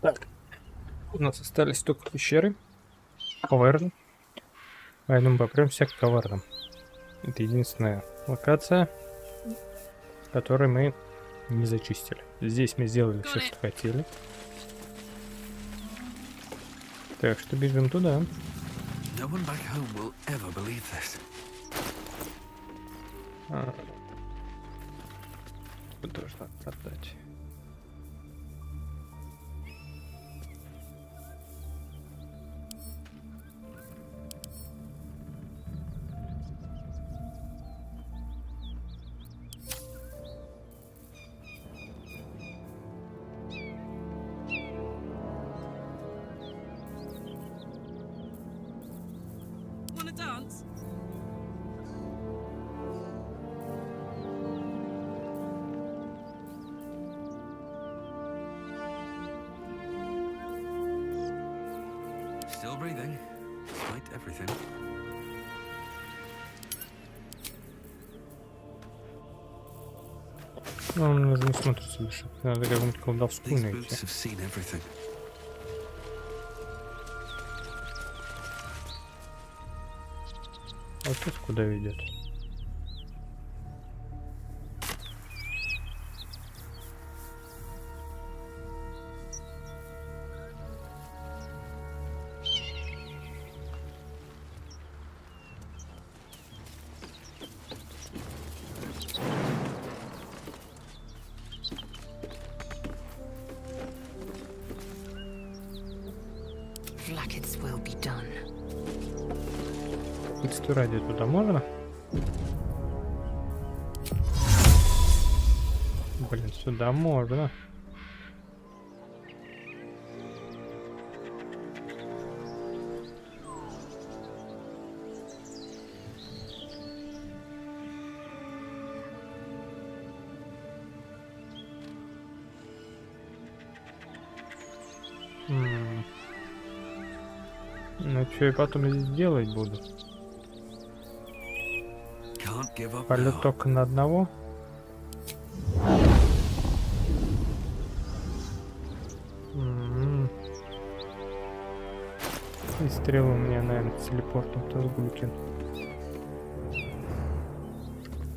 Так, у нас остались только пещеры. Каверны. Поэтому попремся к кавернам. Это единственная локация, которую мы не зачистили. Здесь мы сделали все, что хотели. Так что бежим туда. Должна отдать. Still breathing, despite everything. Ну, он уже не смотрится больше. Надо какую-нибудь колдовскую These найти. boots have seen everything. А тут куда ведет? Ради туда можно? Блин, сюда можно. Ну что я потом здесь делать буду? Полет только на одного. И стрелы у меня, наверное, с телепортом тоже глюкин.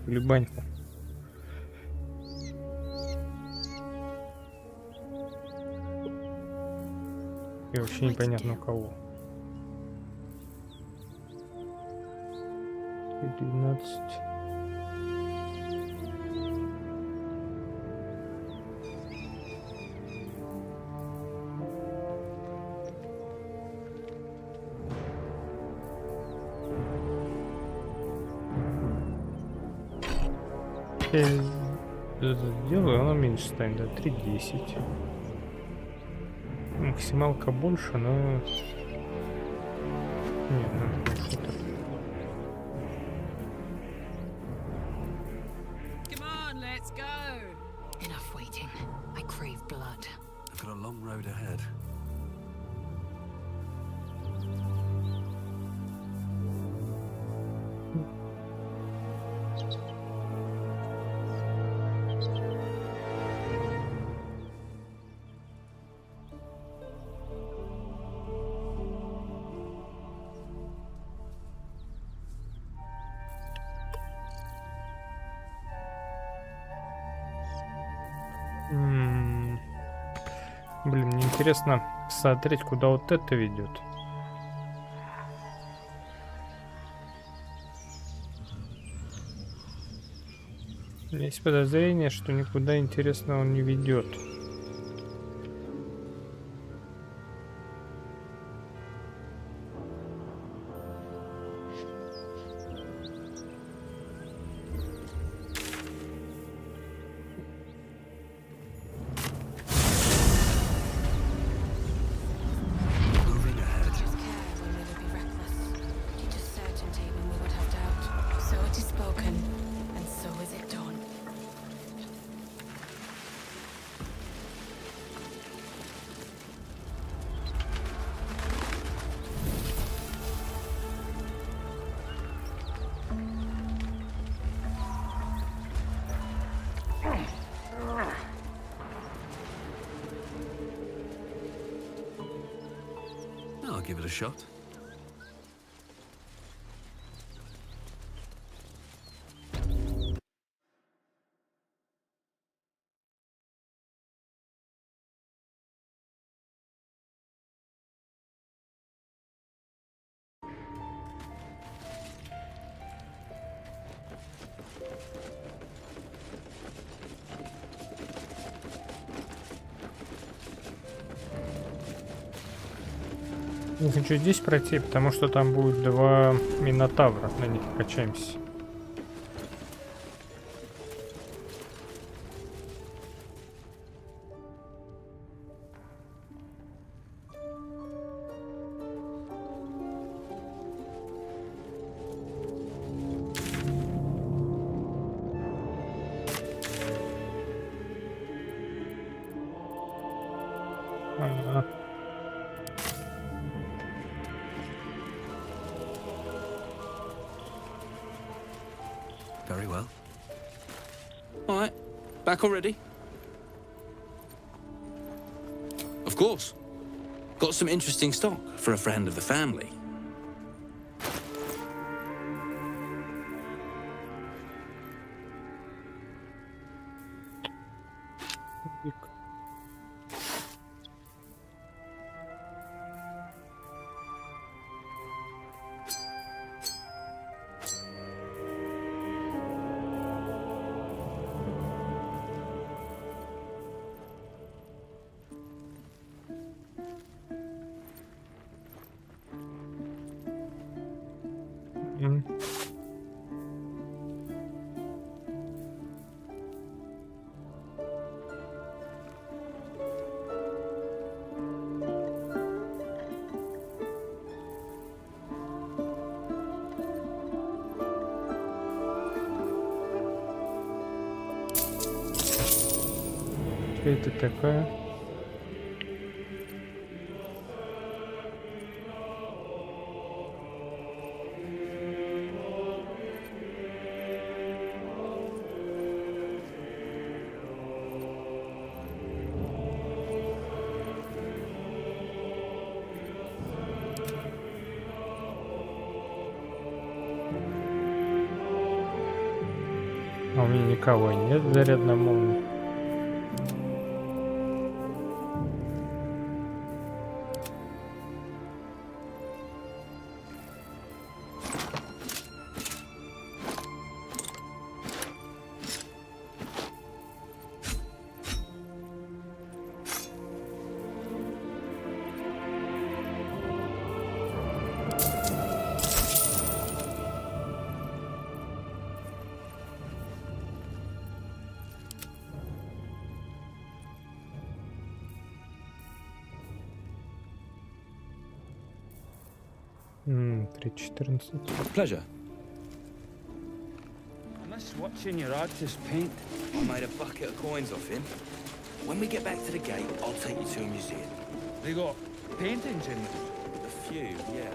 Или банька. И вообще непонятно у кого. 12. Я сделаю, оно меньше станет, да, 3.10. Максималка больше, но... Нет, ну что-то... I've got a long road ahead. Блин, мне интересно смотреть, куда вот это ведет. Есть подозрение, что никуда интересного он не ведет. give it a shot. Не хочу здесь пройти, потому что там будет 2 минотавра, на них качаемся. Ага. Very well. All right, back already? Of course. Got some interesting stock for a friend of the family. М. Что это такое? А у меня никого и нет в зарядном молнии. М, 3.14. Pleasure. I miss watching your artist paint. I made a bucket of coins off him. When we get back to the gate, I'll take you to a museum. They got paintings in them. A few, yeah.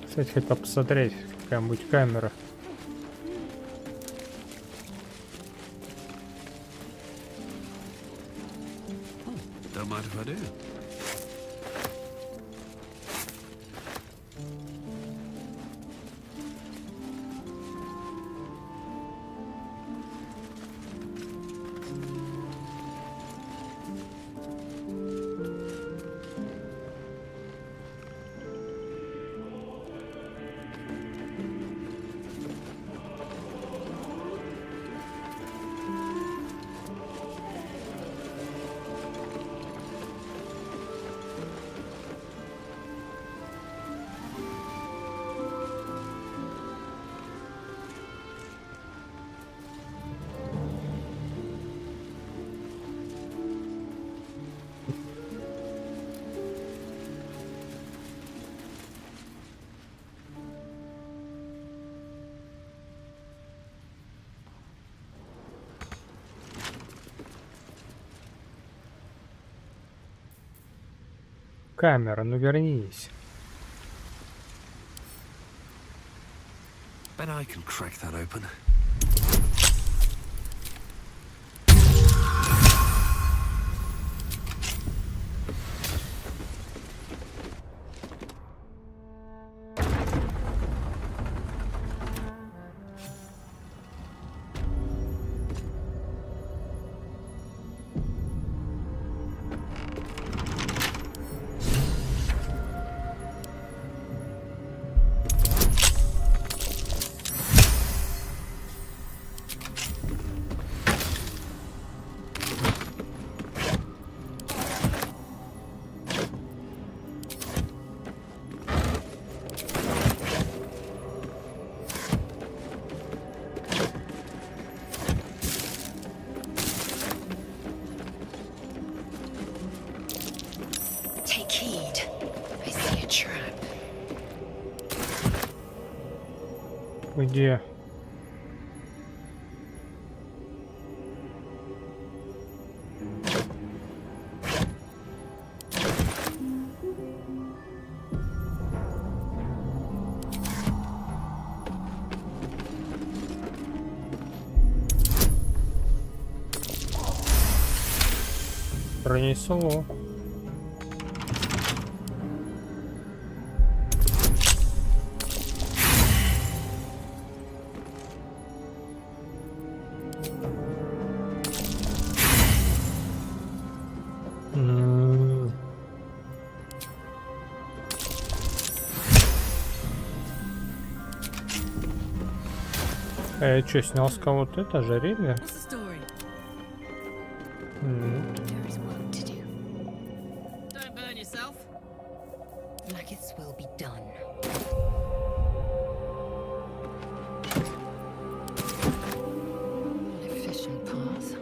Кстати, хотел посмотреть, какая будет камера. Don't mind if I do. Камера, ну вернись. Bet I can crack that open. Где? Пронесло. А я что, снял с кого-то это ожерелье? What's the story? There is work to do. Don't burn yourself. Nuggets will be done. An efficient path.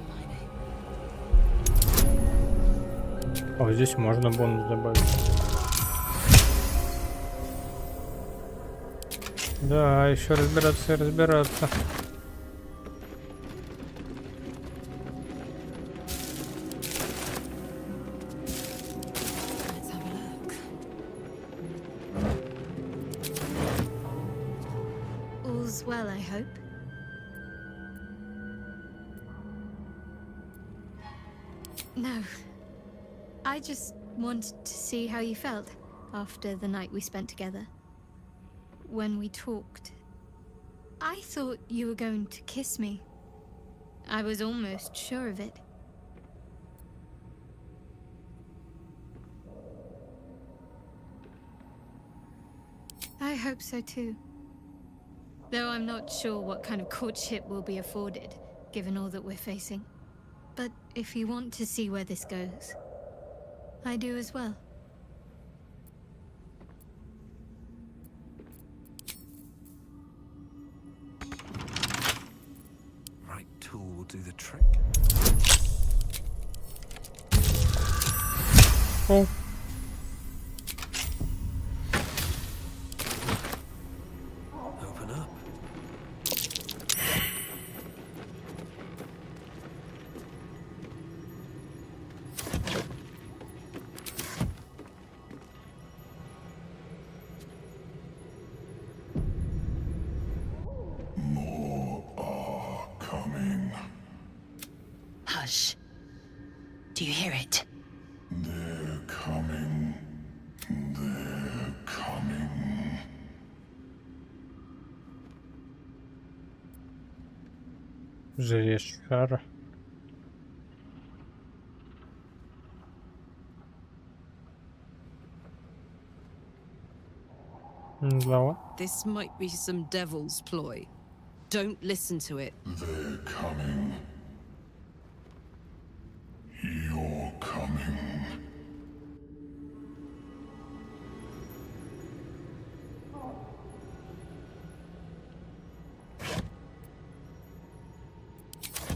My name. О, здесь можно бонус добавить. Да, еще разбираться и разбираться. Let's have a look. All's well, I hope. No. I just wanted to see how you felt after the night we spent together. When we talked, I thought you were going to kiss me. I was almost sure of it. I hope so too. Though I'm not sure what kind of courtship will be afforded, given all that we're facing. But if you want to see where this goes, I do as well. Right tool will do the trick. О, Open up. Coming. Hush. Do you hear it? They're coming. They're coming. Железшара. Злова. This might be some devil's ploy. Don't listen to it. They're coming. You're coming.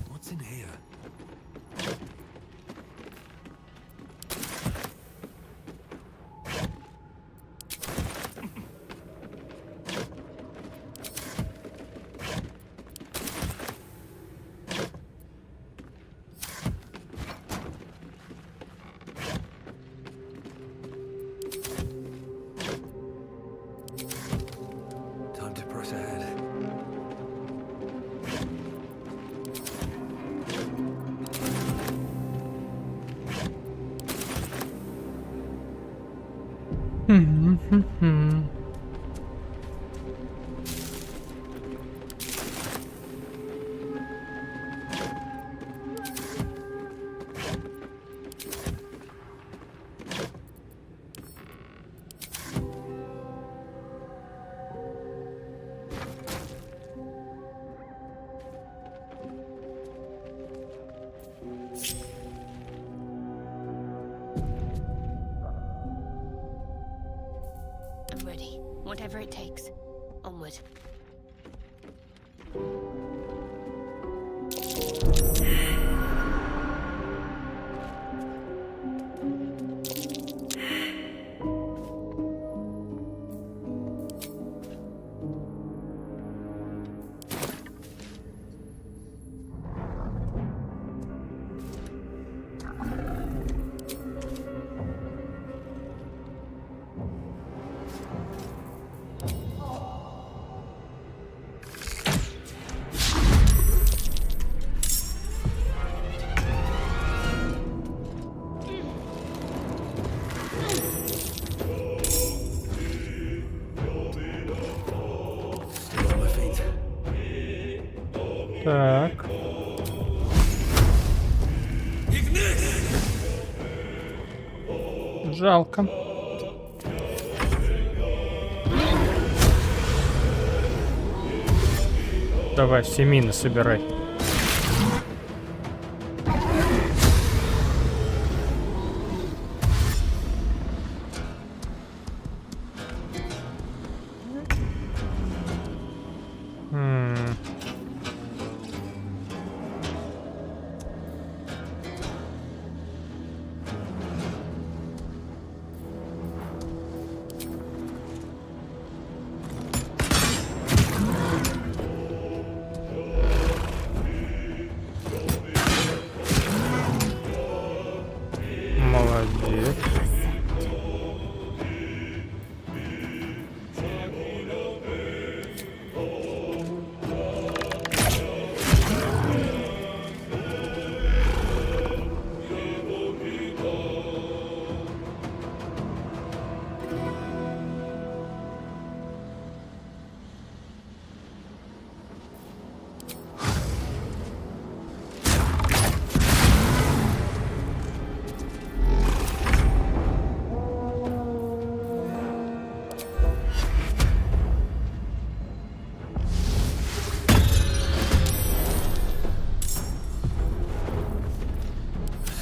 What's in here? Time to press ahead. I'm ready. Whatever it takes. Onward. Так. Жалко. Давай, все мины собирай. Молодец.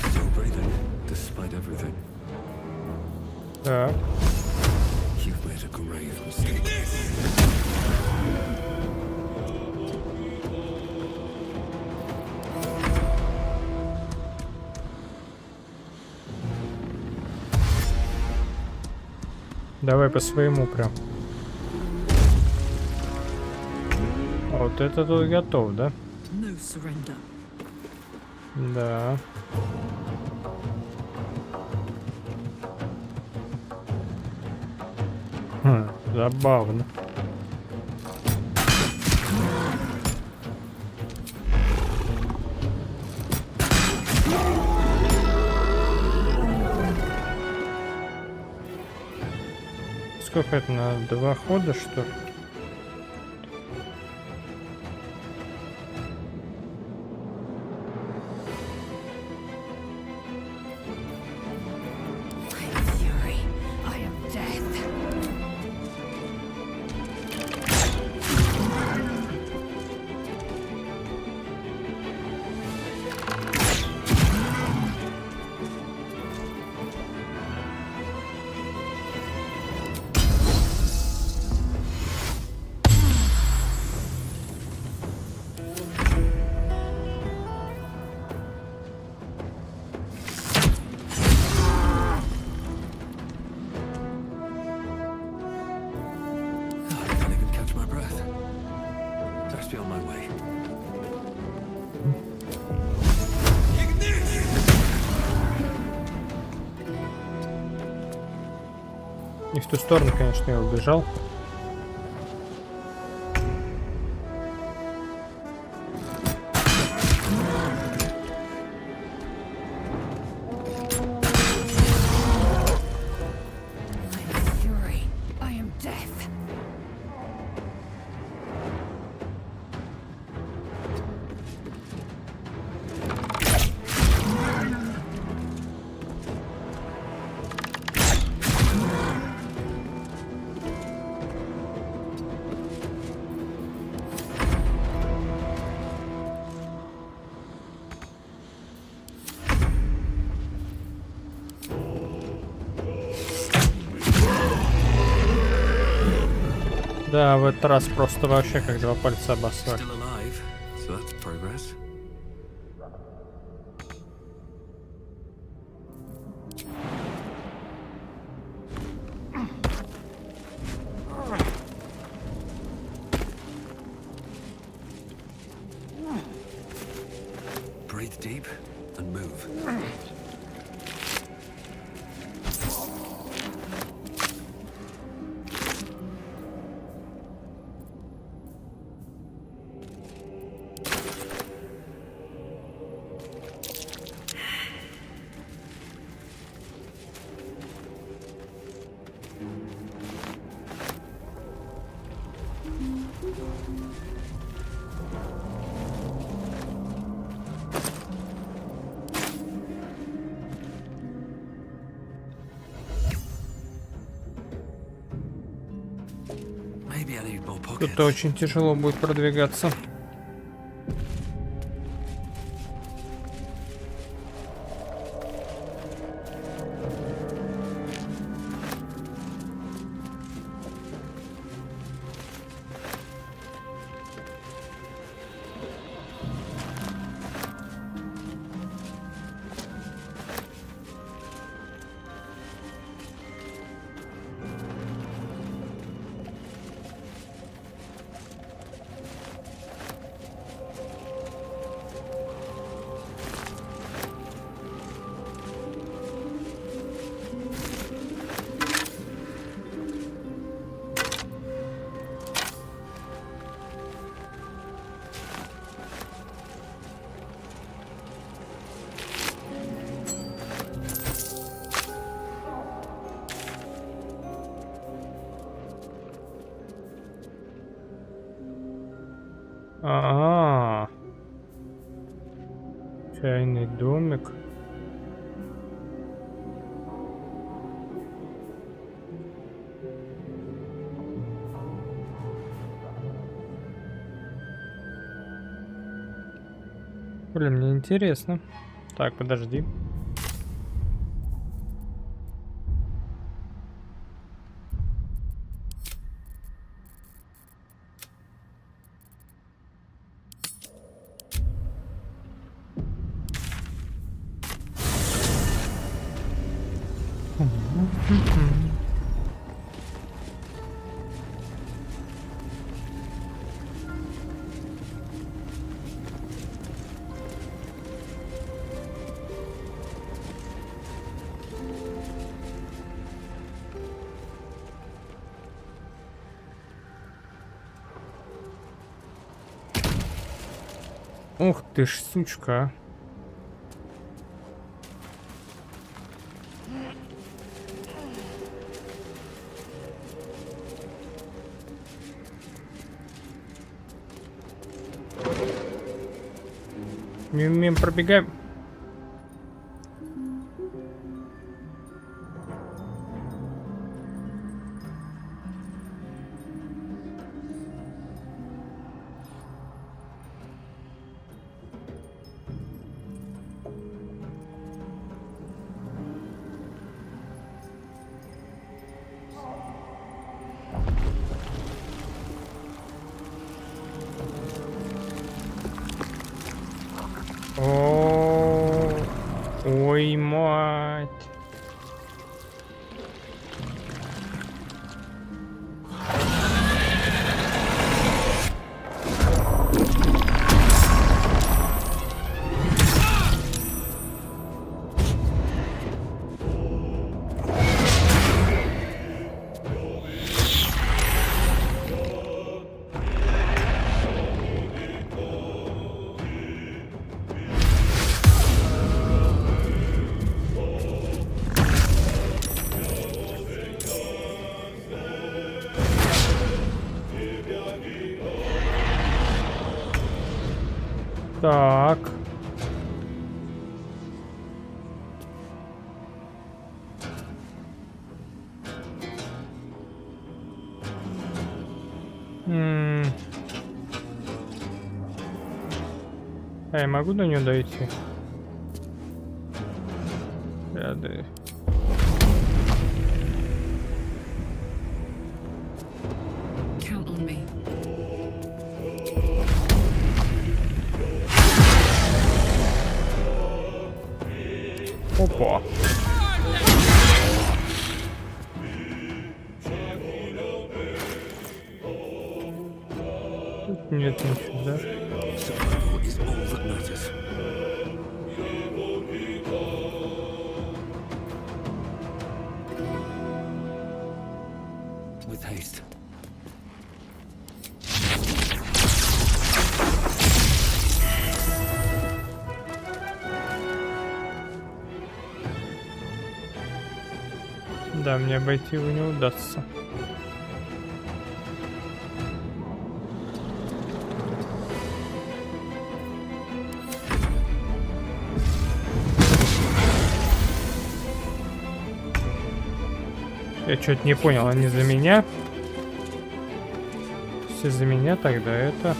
Still breathing, despite everything. Так. You've made a grave mistake. Давай по своему прям. Вот это тут готов, да? No surrender. Да. Забавно. Сколько это на 2 хода, что ли? I can't even catch my breath. Best be on my way. Не в ту сторону, конечно, я убежал. Да, в этот раз просто вообще как 2 пальца обоссали. Still alive, so that's progress. Breathe deep and move. I need more Тут pockets. очень тяжело будет продвигаться. А, чайный домик. Блин, мне интересно. Так, подожди. Ух ты ж, сучка. Мим-мим, пробегаем. Ой, мать. Так. А я могу до нее дойти? Ряды. Count on me. Опа. Тут нет ничего, да? Survival is all that matters. With haste. Да, мне обойти его не удастся. Я что-то не понял, они за меня? Если за меня, тогда это...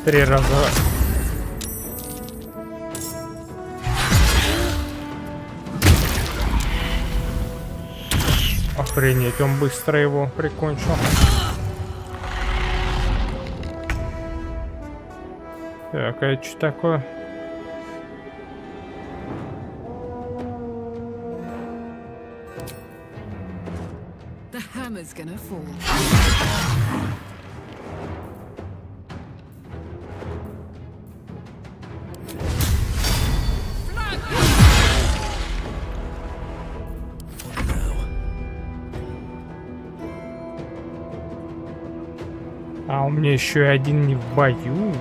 Три раза. Охренеть, он быстро его прикончил. Так, а это что такое? The hammer's gonna fall. А у меня еще и один не в бою.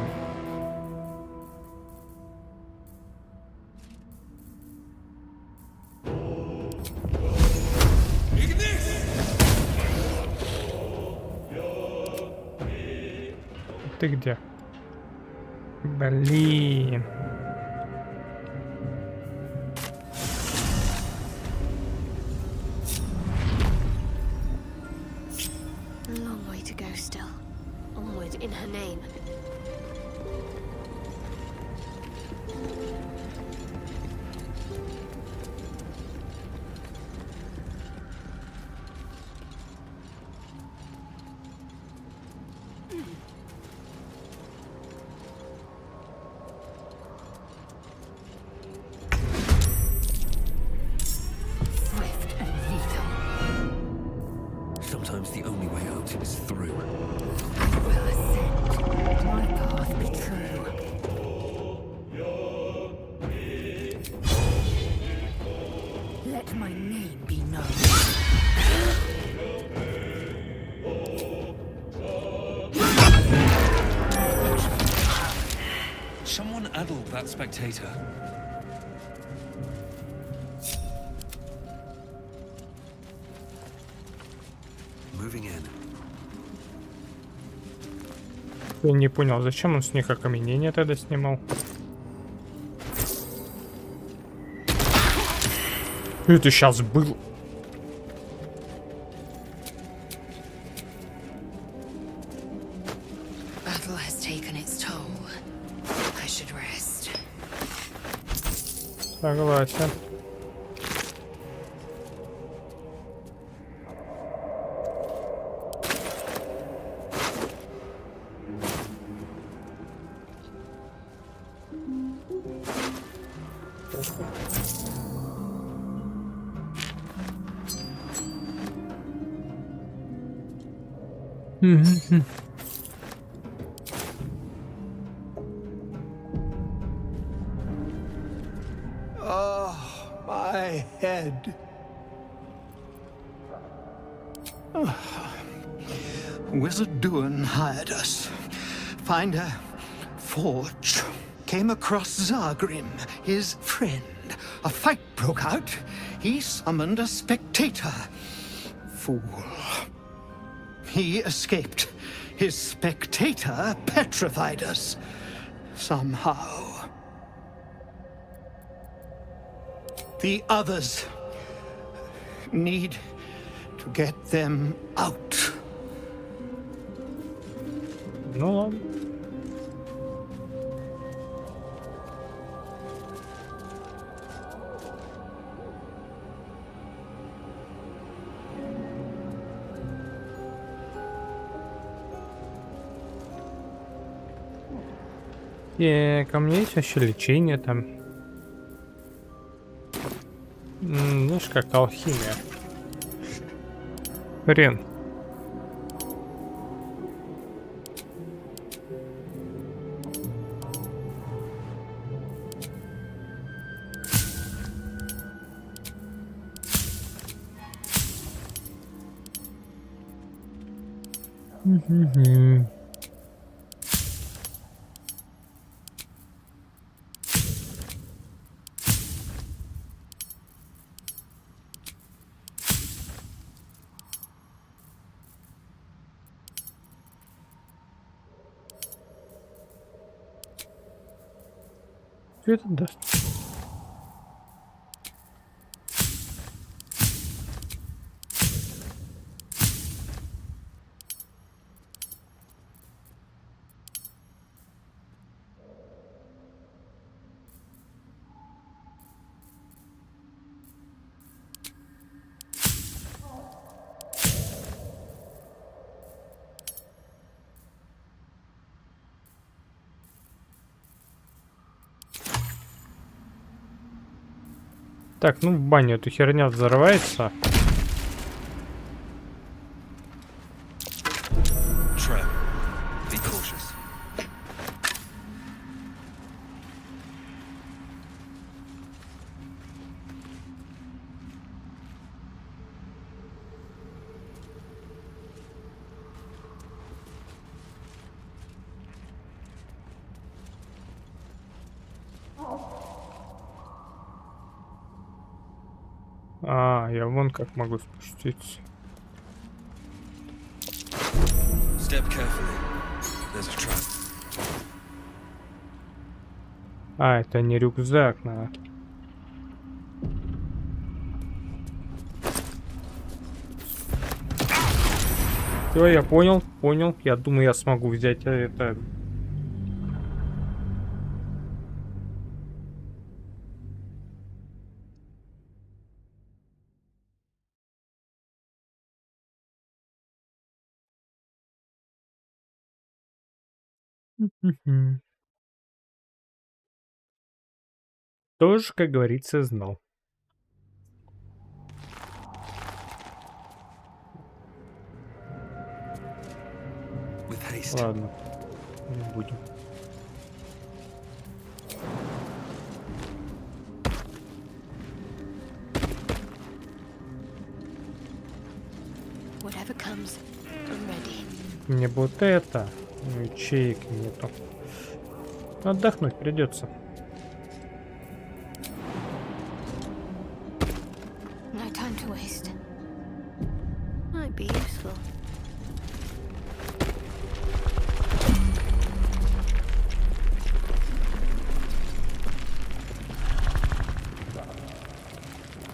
Ты где? Блин. Long way to go still. Onward in her name. Swift and lethal. Sometimes the only way out is through. I will ascend. My path be true. Let my name be known. Someone addled that spectator. Moving in. Я не понял, зачем он с них окаменение тогда снимал? Это сейчас был. Battle has taken its toll. I should rest. Согласен. Oh, my head. Wizard Duan hired us. Find a forge. Came across Zargrim, his friend. A fight broke out. He summoned a spectator. Fool. He escaped. His spectator petrified us. Somehow. The others need to get them out. Ну ладно. Ко мне есть вообще лечение там. Знаешь, как алхимия. Хрен. Что это даст? Так, ну в баню эту херня взорвается. Trap. Be cautious. А, я вон как могу спуститься. Step carefully. There's a trap. А, это не рюкзак, надо. Все, я понял. Я думаю, я смогу взять это. Мгм. Тоже, как говорится, знал. With haste. Ладно, не будем. Whatever comes, I'm ready. Мне бы вот это. Ячеек нету. Отдохнуть придется. No time to waste. Might be useful.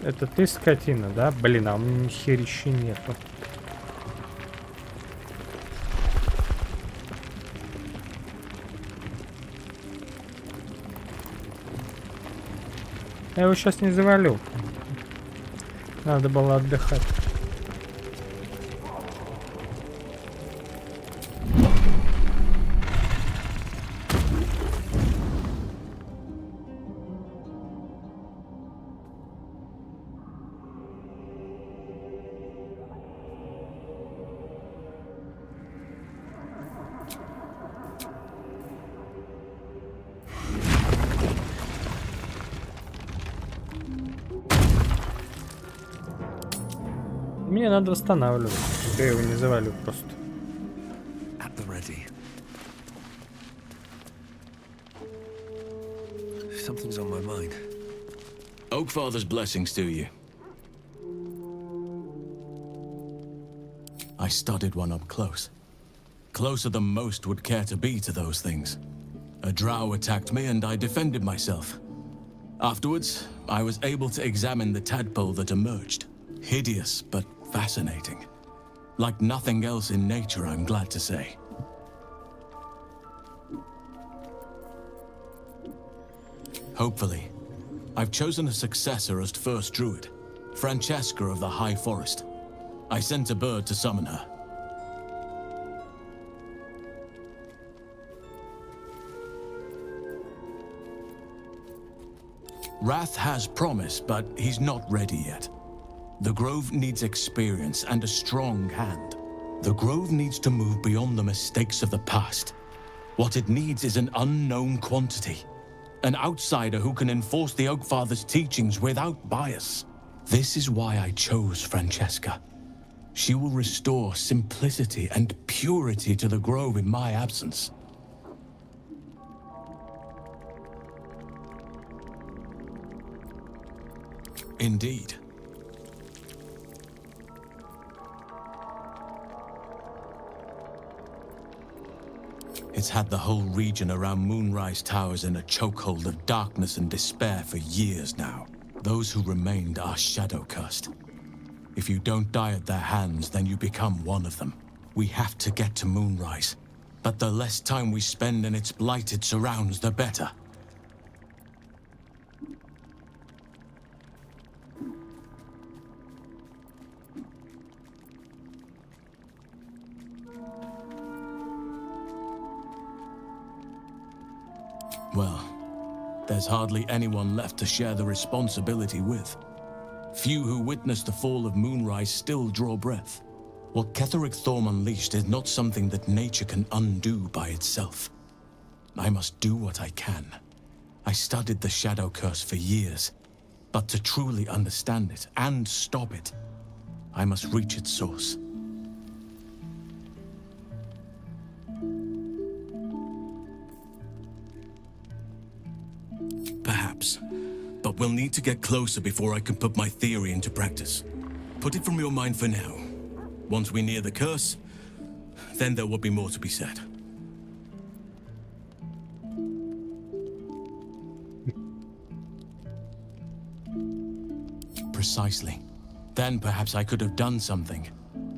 Это ты, скотина, да? Блин, а у меня ни херища нету. Я его сейчас не завалю. Надо было отдыхать. Мне надо восстанавливать. Я его не завалю просто. At the ready. Something's on my mind. Oakfather's blessings to you. I studied one up close. Closer than most would care to be to those things. A drow attacked me and I defended myself. Afterwards, I was able to examine the tadpole that emerged. Hideous, but fascinating. Like nothing else in nature, I'm glad to say. Hopefully. I've chosen a successor as first druid, Francesca of the High Forest. I sent a bird to summon her. Wrath has promise, but he's not ready yet. The Grove needs experience and a strong hand. The Grove needs to move beyond the mistakes of the past. What it needs is an unknown quantity. An outsider who can enforce the Oakfather's teachings without bias. This is why I chose Francesca. She will restore simplicity and purity to the Grove in my absence. Indeed. It's had the whole region around Moonrise Towers in a chokehold of darkness and despair for years now. Those who remained are shadow-cursed. If you don't die at their hands, then you become one of them. We have to get to Moonrise, but the less time we spend in its blighted surrounds, the better. Well, there's hardly anyone left to share the responsibility with. Few who witnessed the fall of Moonrise still draw breath. What Ketheric Thorm unleashed is not something that nature can undo by itself. I must do what I can. I studied the Shadow Curse for years, but to truly understand it and stop it, I must reach its source. Perhaps. But we'll need to get closer before I can put my theory into practice. Put it from your mind for now. Once we near the curse, then there will be more to be said. Precisely. Then perhaps I could have done something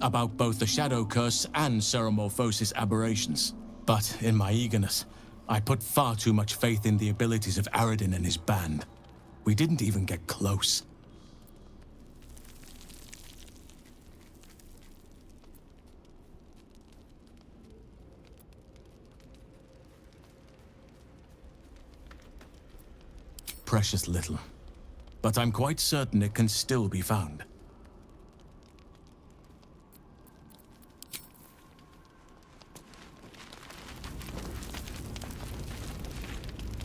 about both the Shadow Curse and Ceremorphosis aberrations. But in my eagerness, I put far too much faith in the abilities of Aradin and his band. We didn't even get close. Precious little. But I'm quite certain it can still be found.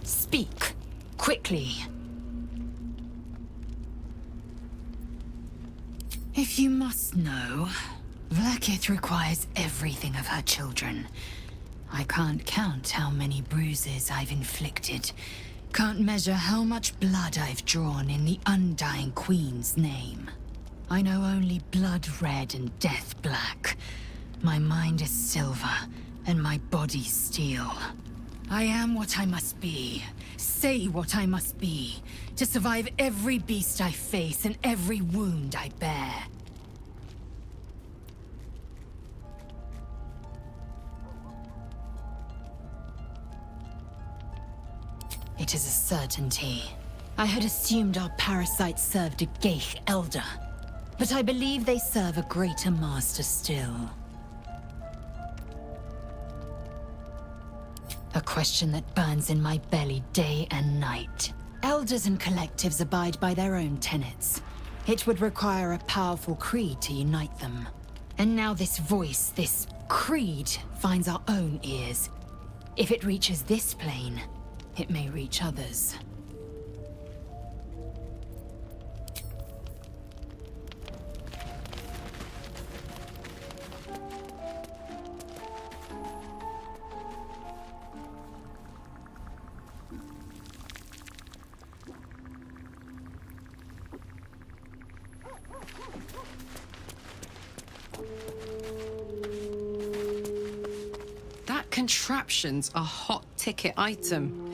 Speak. Quickly. If you must know, Vlaakith requires everything of her children. I can't count how many bruises I've inflicted. Can't measure how much blood I've drawn in the Undying Queen's name. I know only blood red and death black. My mind is silver, and my body steel. I am what I must be, say what I must be, to survive every beast I face and every wound I bear. It is a certainty. I had assumed our parasites served a Geich elder, but I believe they serve a greater master still. A question that burns in my belly day and night. Elders and collectives abide by their own tenets. It would require a powerful creed to unite them. And now this voice, this creed, finds our own ears. If it reaches this plane, it may reach others. That contraption's a hot ticket item.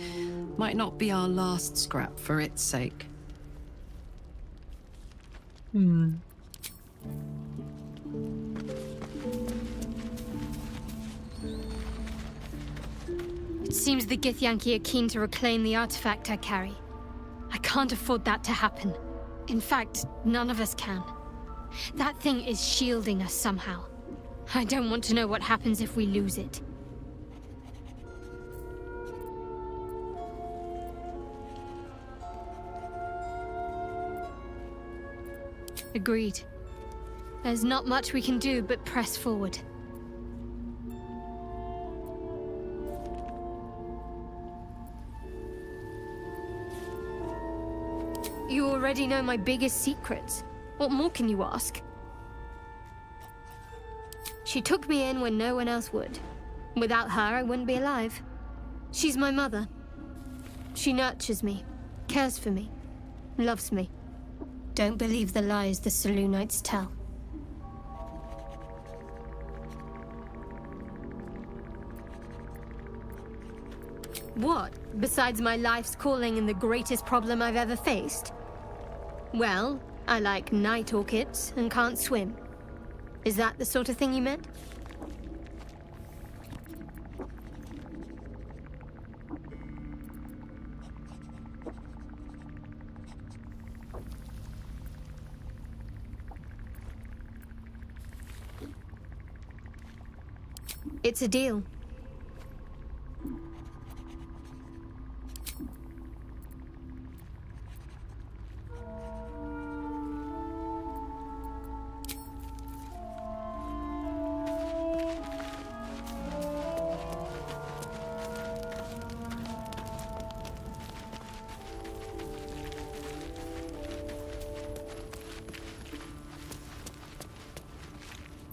Might not be our last scrap for its sake. It seems the Githyanki are keen to reclaim the artifact I carry. I can't afford that to happen. In fact, none of us can. That thing is shielding us somehow. I don't want to know what happens if we lose it. Agreed. There's not much we can do but press forward. You already know my biggest secrets. What more can you ask? She took me in when no one else would. Without her, I wouldn't be alive. She's my mother. She nurtures me, cares for me, loves me. Don't believe the lies the Selûnites tell. What, besides my life's calling and the greatest problem I've ever faced? Well, I like night orchids and can't swim. Is that the sort of thing you meant? It's a deal.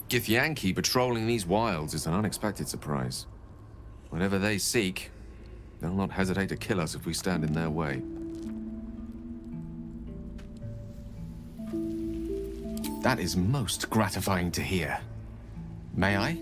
Githyanki patrolling these wilds is an unexpected surprise. Whatever they seek, they'll not hesitate to kill us if we stand in their way. That is most gratifying to hear. May I?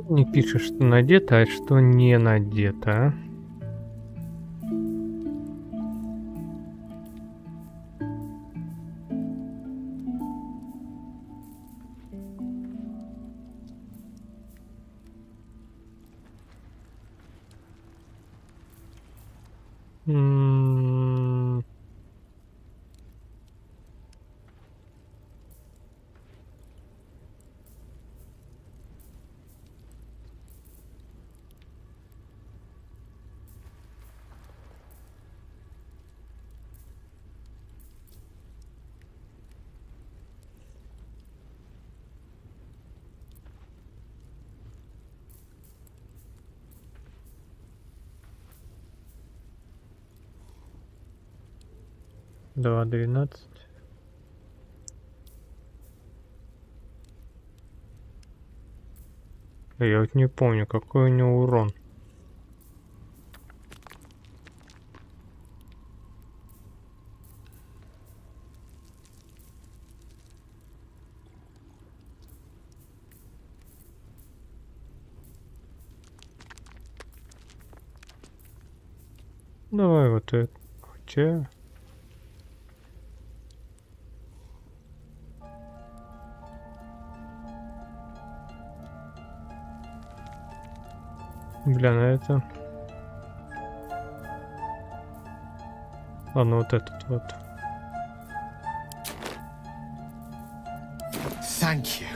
Не пишет, что надето, а что не надето, а? Два 12. Я вот не помню, какой у него урон. Давай вот это. Хотя... Бля, на это... Ладно, вот этот вот. Thank you.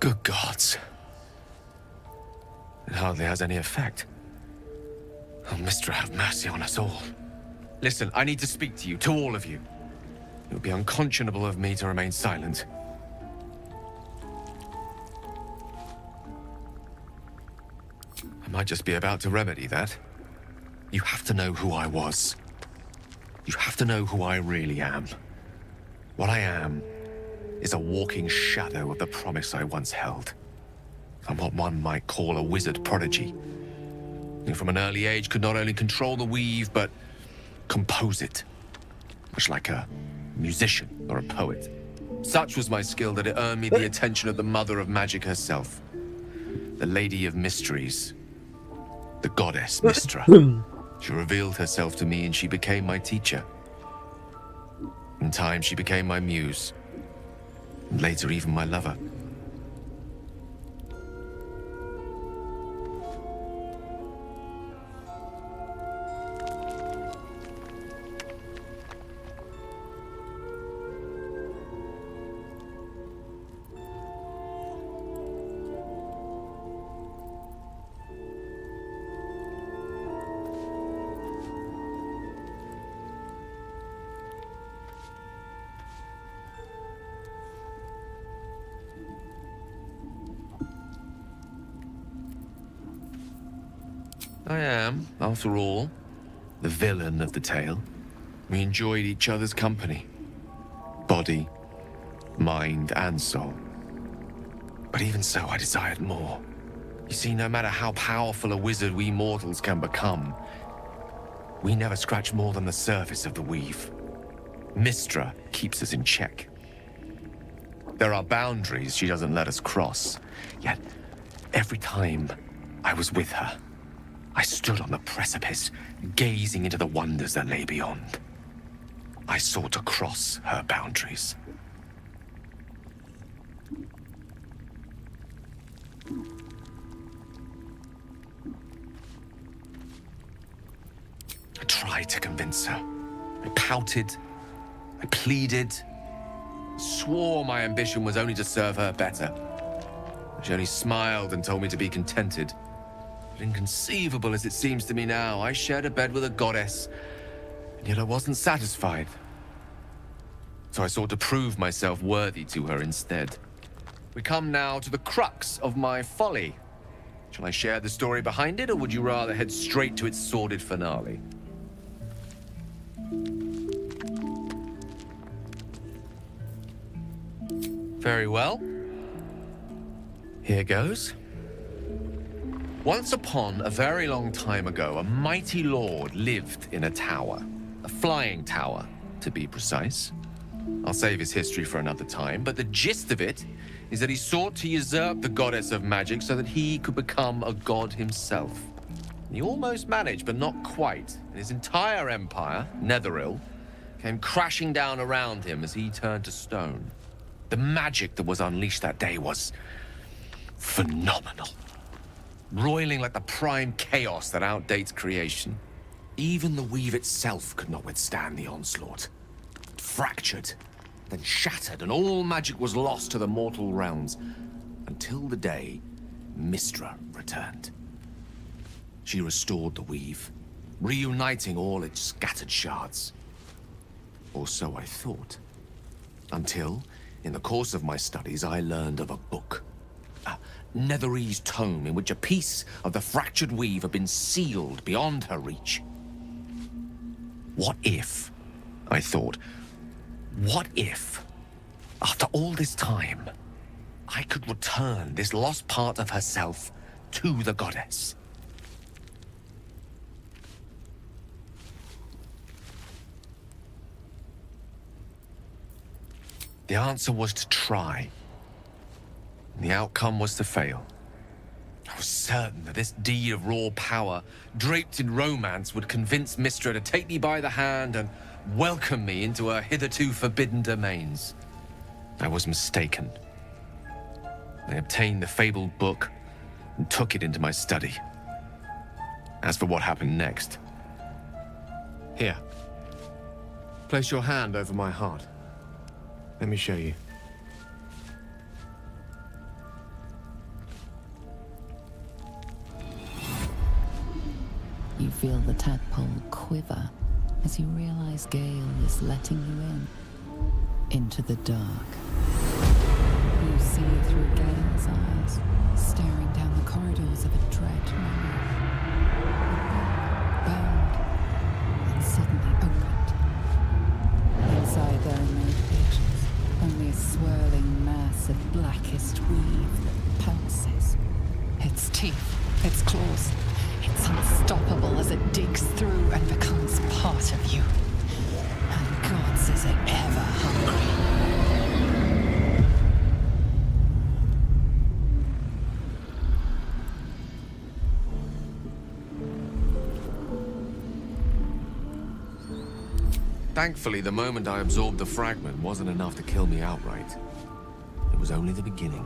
Good gods. It hardly has any effect. Oh, Mistra, have mercy on us all. Listen, I need to speak to you, to all of you. It would be unconscionable of me to remain silent. I might just be about to remedy that. You have to know who I was. You have to know who I really am. What I am is a walking shadow of the promise I once held. I'm what one might call a wizard prodigy, who from an early age could not only control the weave, but compose it, much like a musician or a poet. Such was my skill that it earned me the attention of the mother of magic herself, the Lady of Mysteries, the goddess Mistra. She revealed herself to me and she became my teacher. In time, she became my muse, and later even my lover. I am, after all, the villain of the tale. We enjoyed each other's company. Body, mind, and soul. But even so, I desired more. You see, no matter how powerful a wizard we mortals can become, we never scratch more than the surface of the weave. Mystra keeps us in check. There are boundaries she doesn't let us cross, yet every time I was with her, I stood on the precipice, gazing into the wonders that lay beyond. I sought to cross her boundaries. I tried to convince her. I pouted. I pleaded. Swore my ambition was only to serve her better. She only smiled and told me to be contented. But inconceivable as it seems to me now, I shared a bed with a goddess, and yet I wasn't satisfied. So I sought to prove myself worthy to her instead. We come now to the crux of my folly. Shall I share the story behind it, or would you rather head straight to its sordid finale? Very well. Here goes. Once upon a very long time ago, a mighty lord lived in a tower. A flying tower, to be precise. I'll save his history for another time, but the gist of it is that he sought to usurp the goddess of magic so that he could become a god himself. He almost managed, but not quite. And his entire empire, Netheril, came crashing down around him as he turned to stone. The magic that was unleashed that day was phenomenal. Roiling like the prime chaos that outdates creation. Even the weave itself could not withstand the onslaught. It fractured, then shattered, and all magic was lost to the mortal realms. Until the day Mystra returned. She restored the weave, reuniting all its scattered shards. Or so I thought. Until, in the course of my studies, I learned of a book. A Netherese tome in which a piece of the fractured weave had been sealed beyond her reach. What if, I thought, what if, after all this time, I could return this lost part of herself to the goddess? The answer was to try. The outcome was to fail. I was certain that this deed of raw power, draped in romance, would convince Mystra to take me by the hand and welcome me into her hitherto forbidden domains. I was mistaken. I obtained the fabled book and took it into my study. As for what happened next... Here. Place your hand over my heart. Let me show you. You feel the tadpole quiver as you realize Gale is letting you into the dark. You see through Gale's eyes, staring down the corridors of a dread memory. Bound and suddenly opened. Inside there are no pages, only a swirling mass of blackest weave that pulses. Its teeth, its claws, it's unstoppable as it digs through and becomes part of you. And God's is it ever hungry. Thankfully, the moment I absorbed the fragment wasn't enough to kill me outright. It was only the beginning.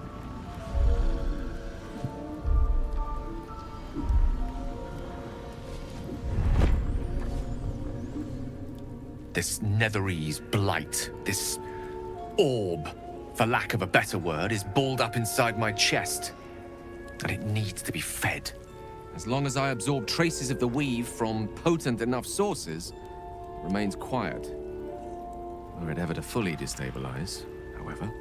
This Netherese blight, this orb, for lack of a better word, is balled up inside my chest. And it needs to be fed. As long as I absorb traces of the weave from potent enough sources, it remains quiet. Were it ever to fully destabilize, however.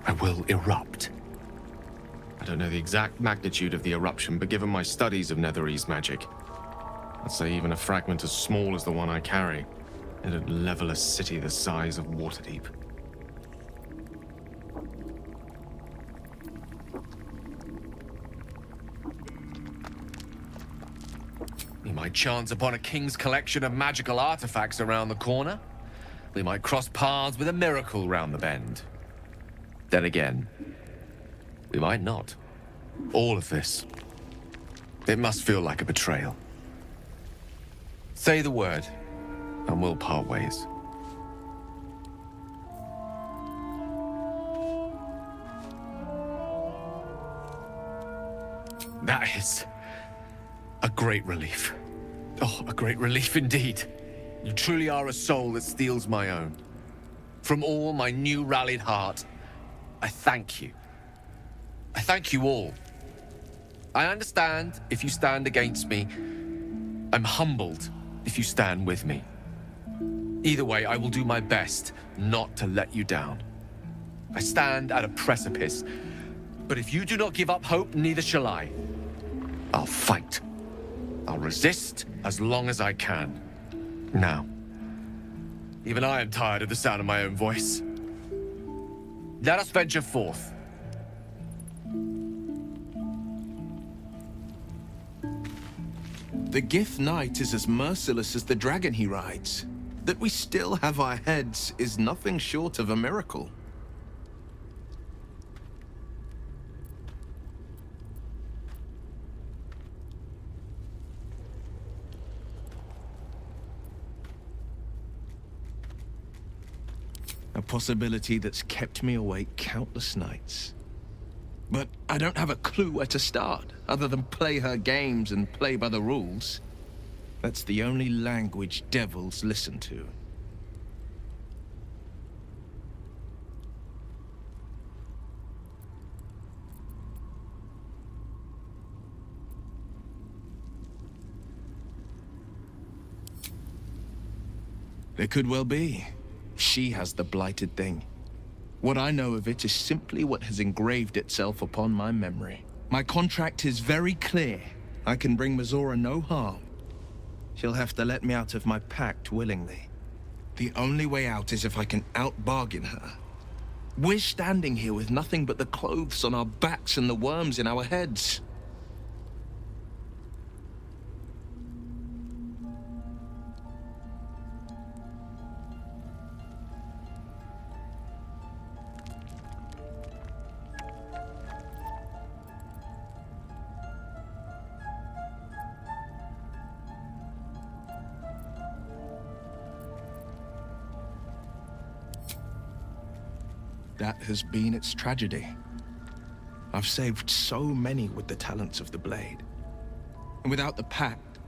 I will erupt. I don't know the exact magnitude of the eruption, but given my studies of Netherese magic, I'd say even a fragment as small as the one I carry, it'd level a city the size of Waterdeep. We might chance upon a king's collection of magical artifacts around the corner. We might cross paths with a miracle round the bend. Then again, we might not. All of this, it must feel like a betrayal. Say the word, and we'll part ways. That is a great relief. Oh, a great relief indeed. You truly are a soul that steals my own. From all my new rallied heart, I thank you. I thank you all. I understand if you stand against me. I'm humbled if you stand with me. Either way, I will do my best not to let you down. I stand at a precipice, but if you do not give up hope, neither shall I. I'll fight. I'll resist as long as I can. Now, even I am tired of the sound of my own voice. Let us venture forth. The Gift Knight is as merciless as the dragon he rides. That we still have our heads is nothing short of a miracle. A possibility that's kept me awake countless nights. But I don't have a clue where to start, other than play her games and play by the rules. That's the only language devils listen to. It could well be. She has the blighted thing. What I know of it is simply what has engraved itself upon my memory. My contract is very clear. I can bring Mizora no harm. She'll have to let me out of my pact willingly. The only way out is if I can out-bargain her. We're standing here with nothing but the clothes on our backs and the worms in our heads. That has been its tragedy. I've saved so many with the talents of the blade. And without the pact,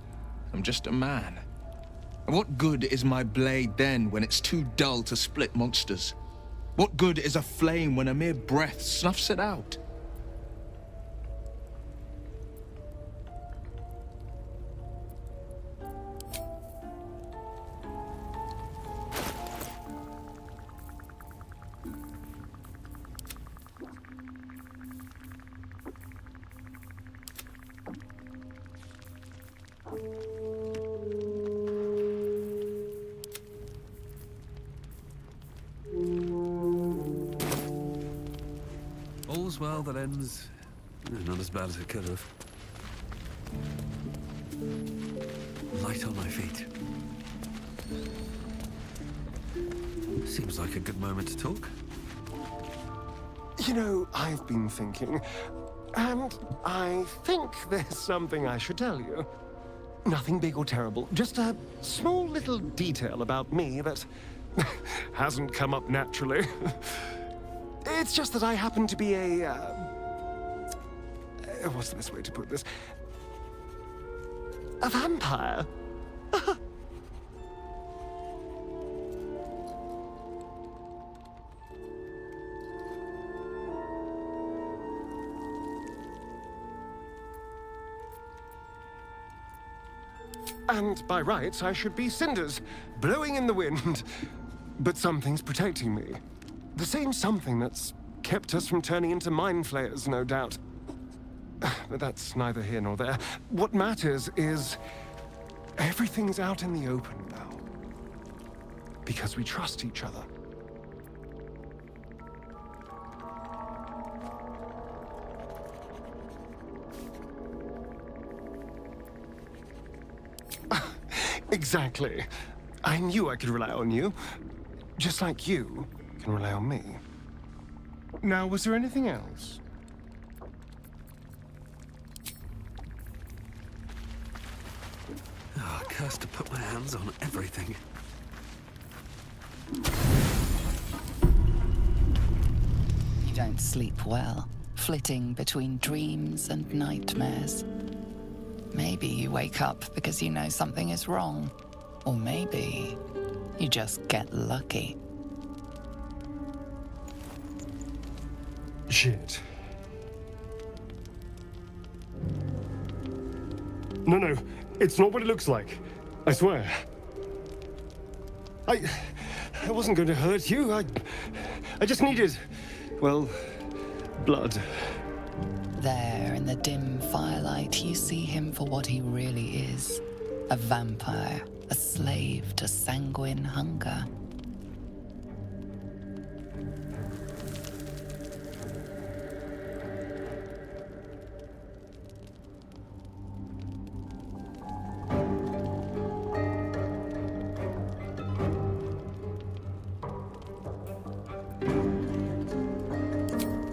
I'm just a man. And what good is my blade then when it's too dull to split monsters? What good is a flame when a mere breath snuffs it out? All's well that ends not as bad as it could have. Light on my feet. Seems like a good moment to talk. You know, I've been thinking, and I think there's something I should tell you. Nothing big or terrible, just a small little detail about me that hasn't come up naturally. It's just that I happen to be a... what's the best way to put this? A vampire. And by rights, I should be cinders, blowing in the wind. But something's protecting me. The same something that's kept us from turning into mind flayers, no doubt. But that's neither here nor there. What matters is everything's out in the open now. Because we trust each other. Exactly. I knew I could rely on you. Just like you can rely on me. Now, was there anything else? Oh, cursed to put my hands on everything. You don't sleep well, flitting between dreams and nightmares. Maybe you wake up because you know something is wrong. Or maybe you just get lucky. Shit. No, it's not what it looks like. I swear. I wasn't going to hurt you. I just needed, well, blood. There, in the dim firelight, you see him for what he really is. A vampire, a slave to sanguine hunger.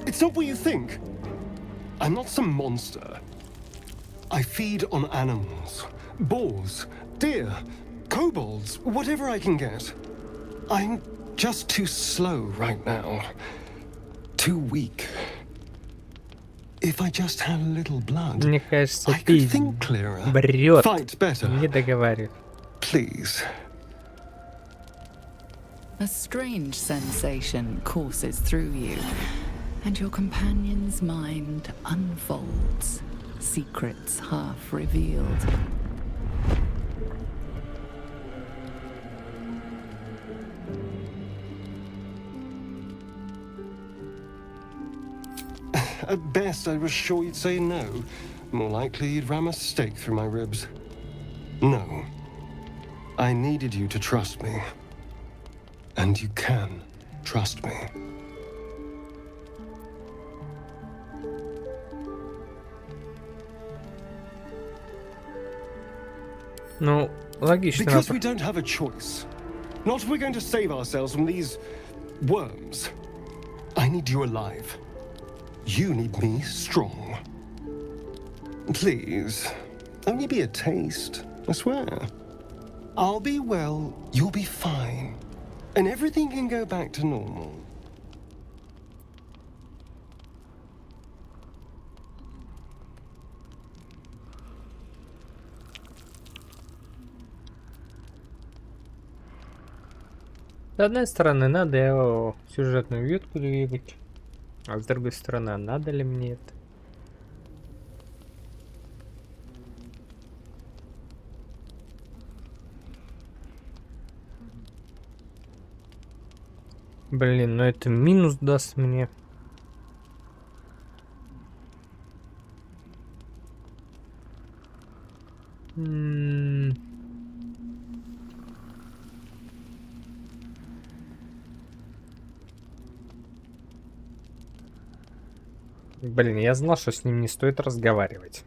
It's not what you think. I'm not some monster. I feed on animals. Boars, deer, kobolds, whatever I can get. I'm just too slow right now. Too weak. If I just had a little blood, Мне кажется, I ты could think clearer. врет. Fight better. Не договаривает. Please. A strange sensation courses through you, and your companion's mind unfolds, secrets half revealed. At best, I was sure you'd say no. More likely, you'd ram a stake through my ribs. No. I needed you to trust me. And you can trust me. Ну, логично. Because we don't have a choice. Not if we're going to save ourselves from these worms. I need you alive. You need me strong. Please, only be a taste, I swear. I'll be well, you'll be fine. And everything can go back to normal. С одной стороны, надо его сюжетную ветку двигать, а с другой стороны, а надо ли мне это? Блин, ну это минус даст мне. Блин, я знал, что с ним не стоит разговаривать.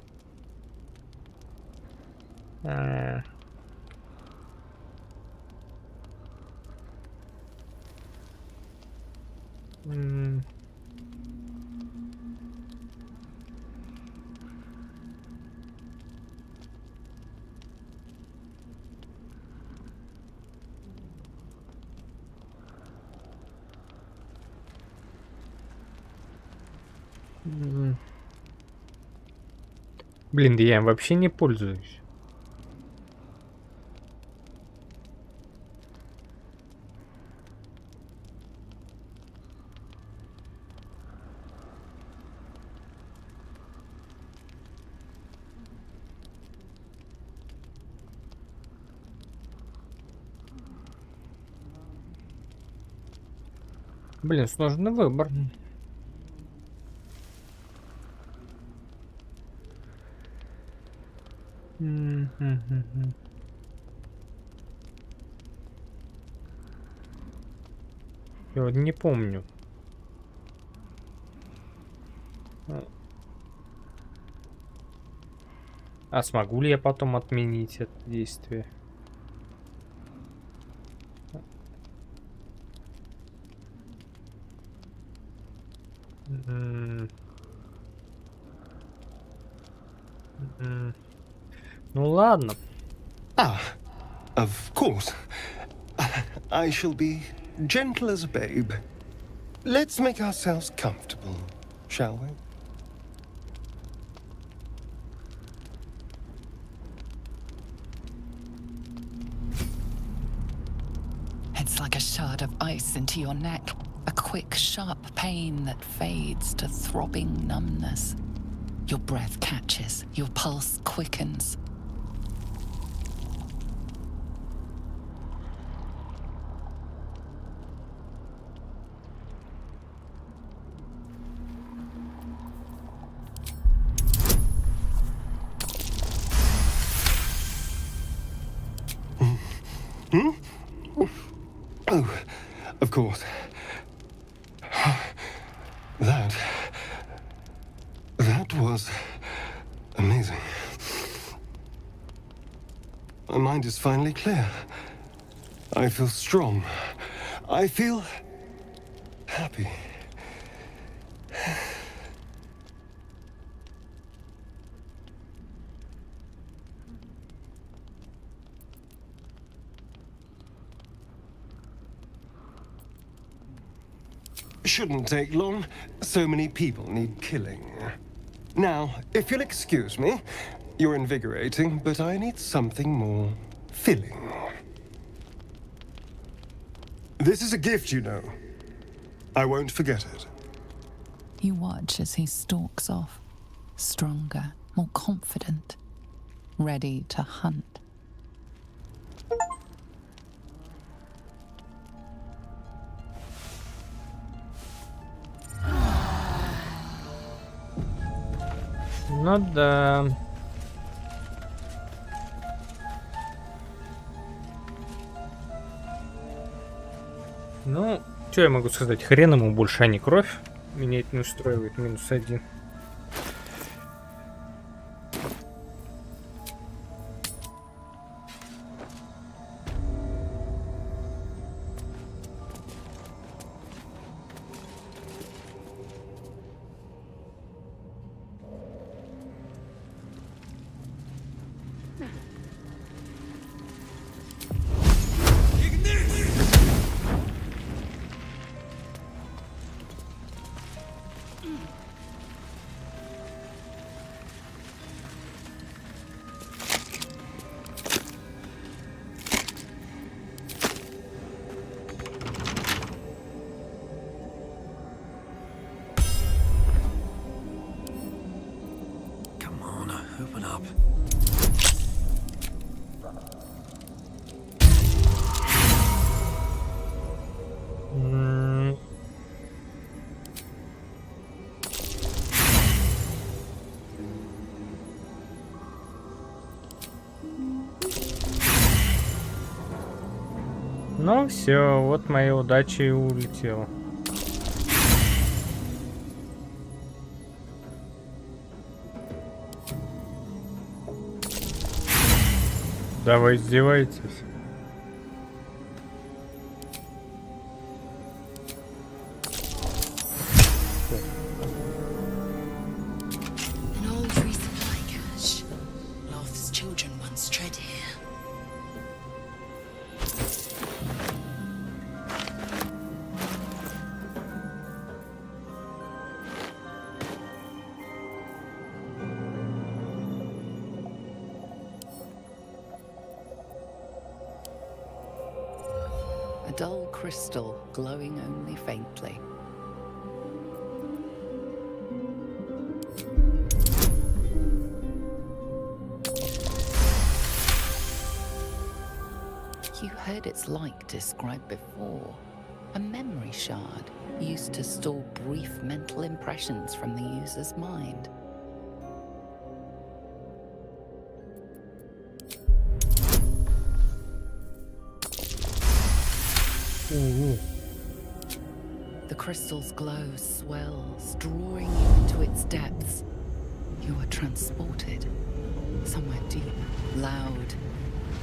Блин, да я им вообще не пользуюсь. Блин, сложный выбор. Я вот не помню. А смогу ли я потом отменить это действие? Ну ладно. Ah, of course. I shall be gentle as a babe. Let's make ourselves comfortable, shall we? It's like a shard of ice into your neck. A quick, sharp pain that fades to throbbing numbness. Your breath catches, your pulse quickens. Oh, of course. That was amazing. My mind is finally clear. I feel strong. I feel happy. Shouldn't take long. So many people need killing. Now, if you'll excuse me, you're invigorating, but I need something more filling. This is a gift, you know. I won't forget it. You watch as he stalks off, stronger, more confident, ready to hunt. Ну да. Ну, что я могу сказать? Хрен ему больше, а не кровь. Меня это не устраивает. -1. Open up. Ну все, вот моя удача и улетела. Да вы издеваетесь? An old resupply cache. Loth's children once tread here. A dull crystal glowing only faintly. You heard its like described before. A memory shard used to store brief mental impressions from the user's mind. The crystal's glow swells, drawing you into its depths. You are transported somewhere deep, loud,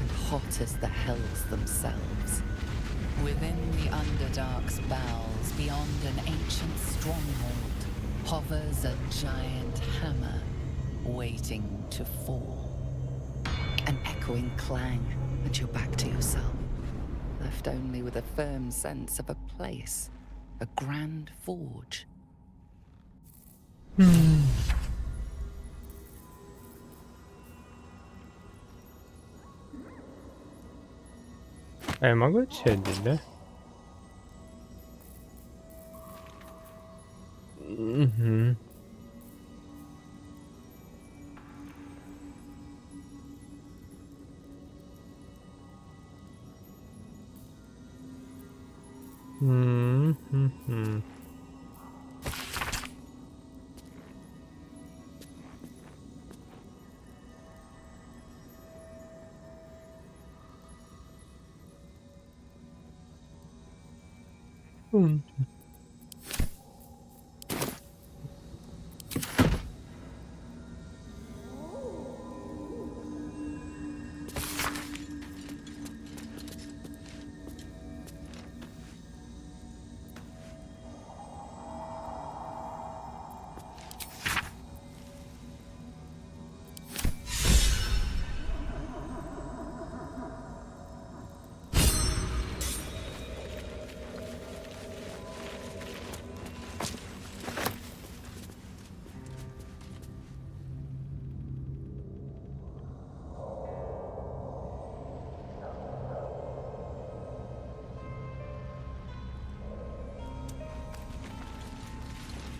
and hot as the hells themselves. Within the Underdark's bowels, beyond an ancient stronghold, hovers a giant hammer, waiting to fall. An echoing clang, and you're back to yourself, left only with a firm sense of a place, a grand forge. А я могу сядь здесь, да? Угу.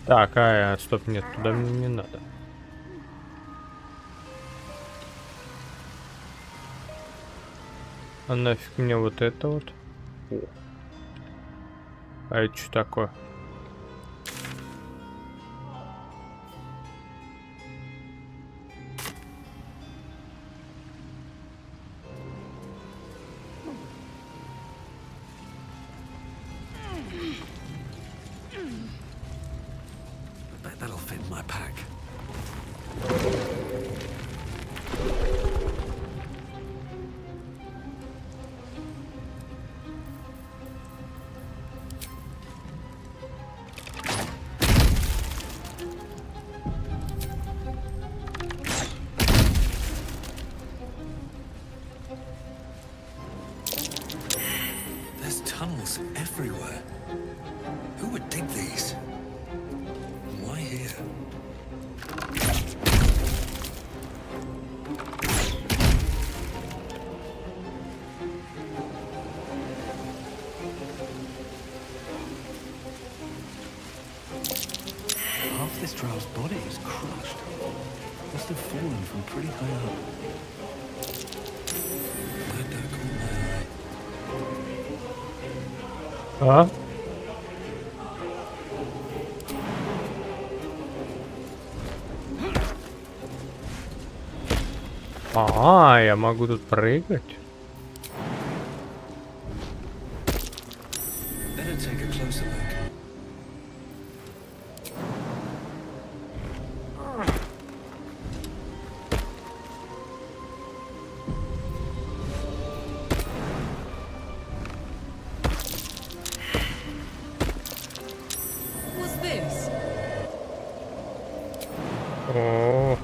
Так, стоп, нет, туда мне не надо. А нафиг мне вот это вот? А это что такое? That'll fit in my pack. There's tunnels everywhere. Who would dig these? Why here? Half this drow's body is crushed. Must have fallen from pretty high up. Where'd that caught my eye? А? А, я могу тут прыгать. Better take a closer look. What's this? О,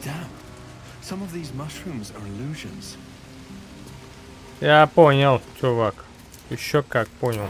Damn. Some of these mushrooms are illusions. я понял, чувак. Еще как понял.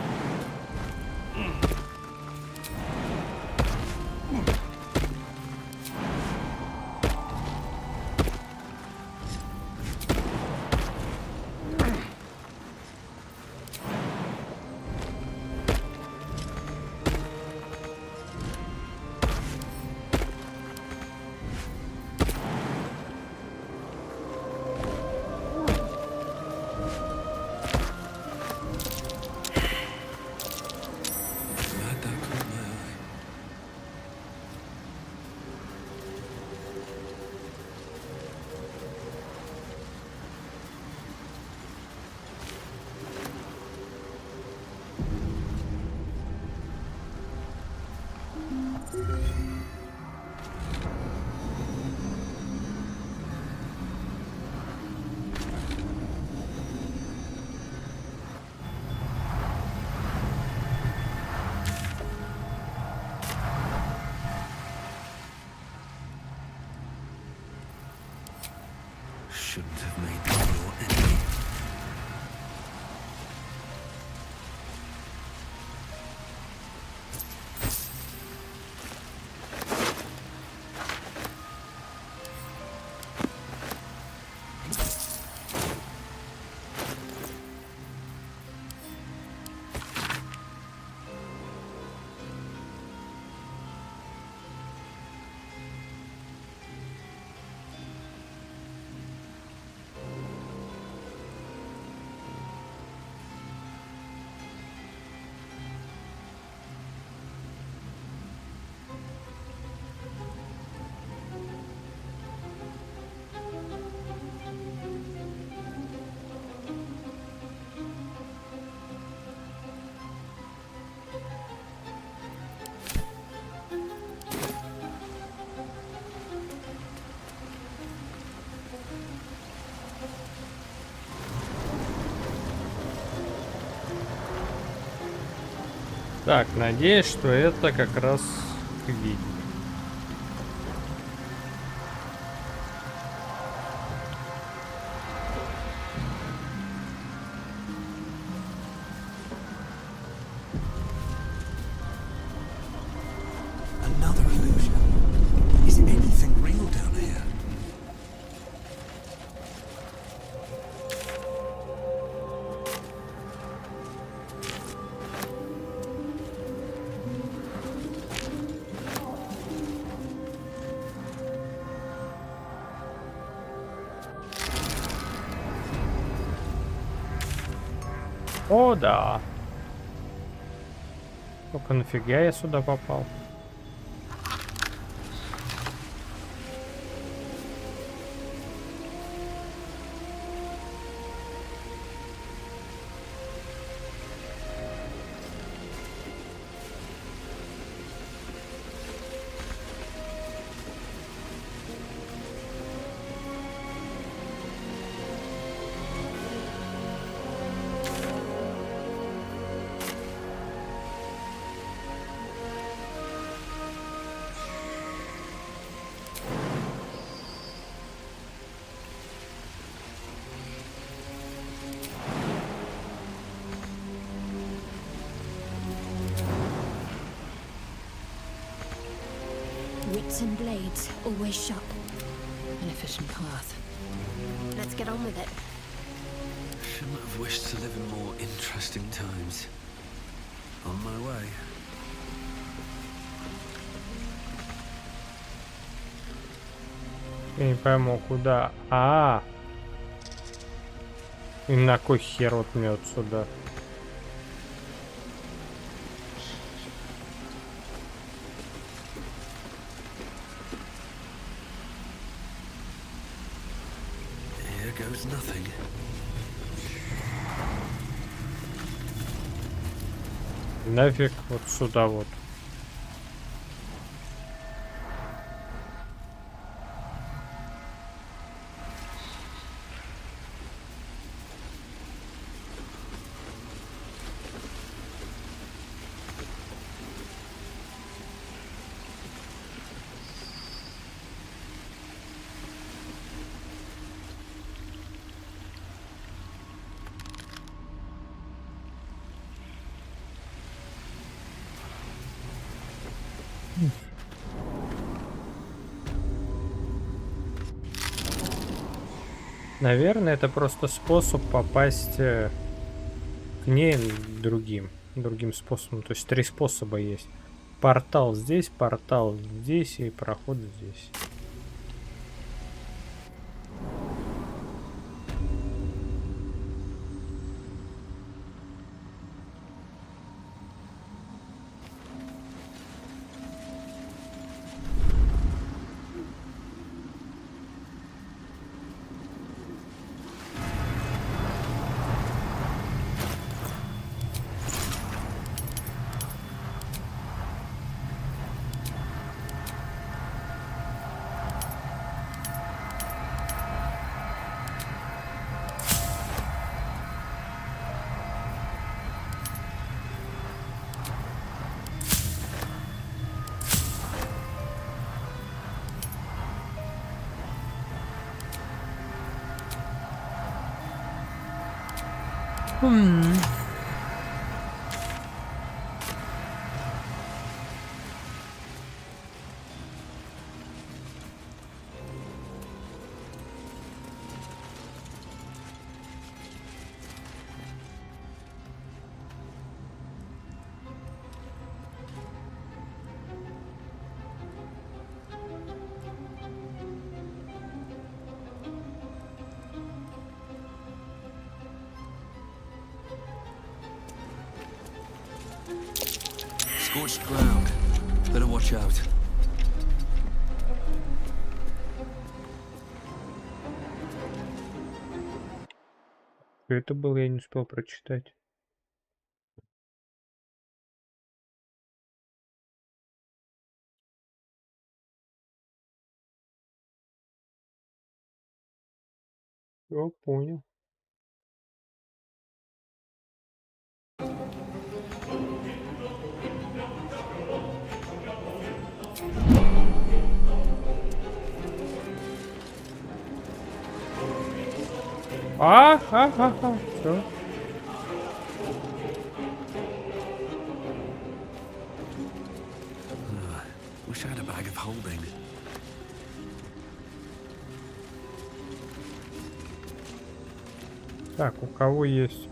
shouldn't have made them your enemy. Так, надеюсь, что это как раз видел. Another illusion. Is anything real down here? О, да. Только нафига я сюда попал? Wits and blades, always sharp. An efficient path. Let's get on with it. Shouldn't have wished to live in more interesting times. On my way. Я не пойму, куда. И на кой хер вот мне вот сюда? Here goes nothing. Нафиг вот сюда вот. Наверное, это просто способ попасть к ней другим способом. То есть 3 способа есть. Портал здесь и проход здесь. Scorched ground. Better watch out. Что это было, я не успел прочитать. Все, понял. Все. Wish I had a bag of holding. Так, у кого есть?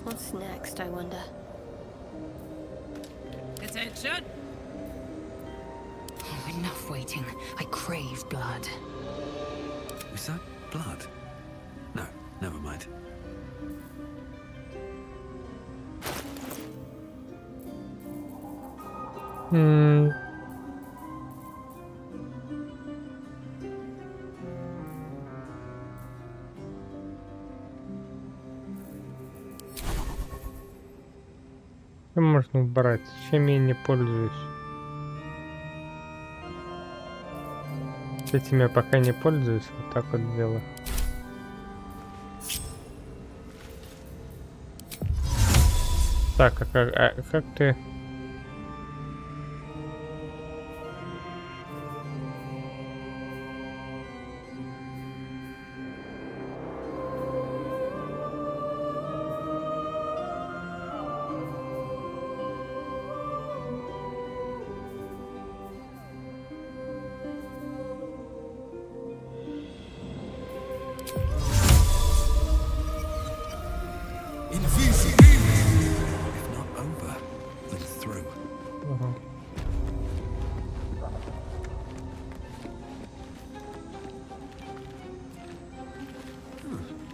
What's next, I wonder? Attention! Oh, enough waiting. I crave blood. Is that blood? No, never mind. Можно убрать, чем я не пользуюсь. Этим я пока не пользуюсь, вот так вот делаю. Так, а как ты...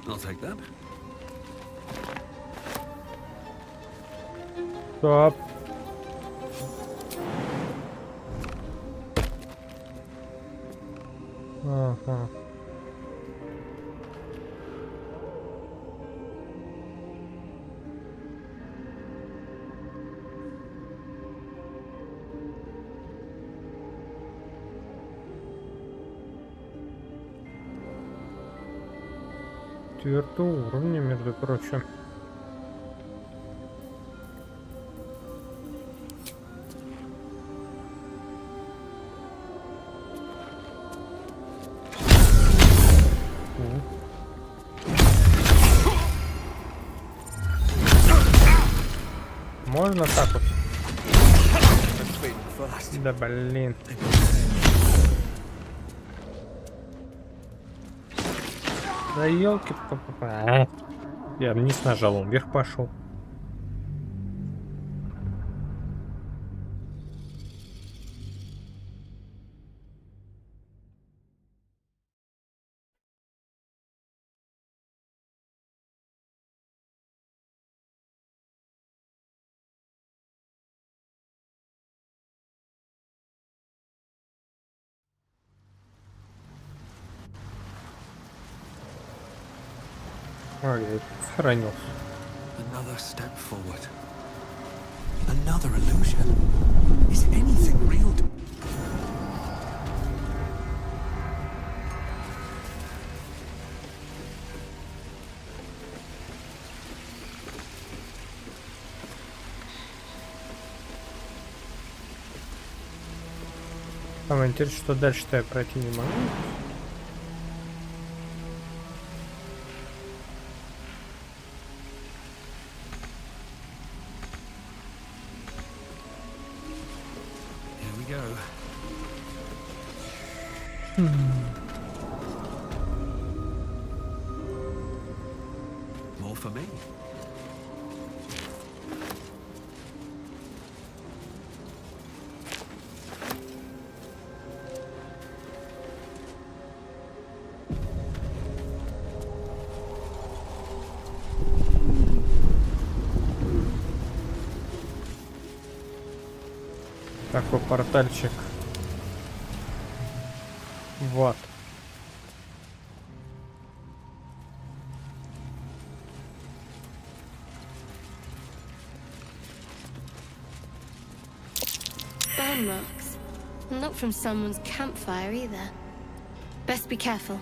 I'll take that. Стоп. Ага. Четвертого уровня, между прочим. Можно так вот? Да блин. Да елки-папа. Я вниз нажал, он вверх пошел. Ой, я сохранился. Another step forward. Another illusion. Is anything real? Самое интересное, что дальше-то я пройти не могу. more for me. Такой портальчик. Вот. Burn marks. Not from someone's campfire either. Best be careful.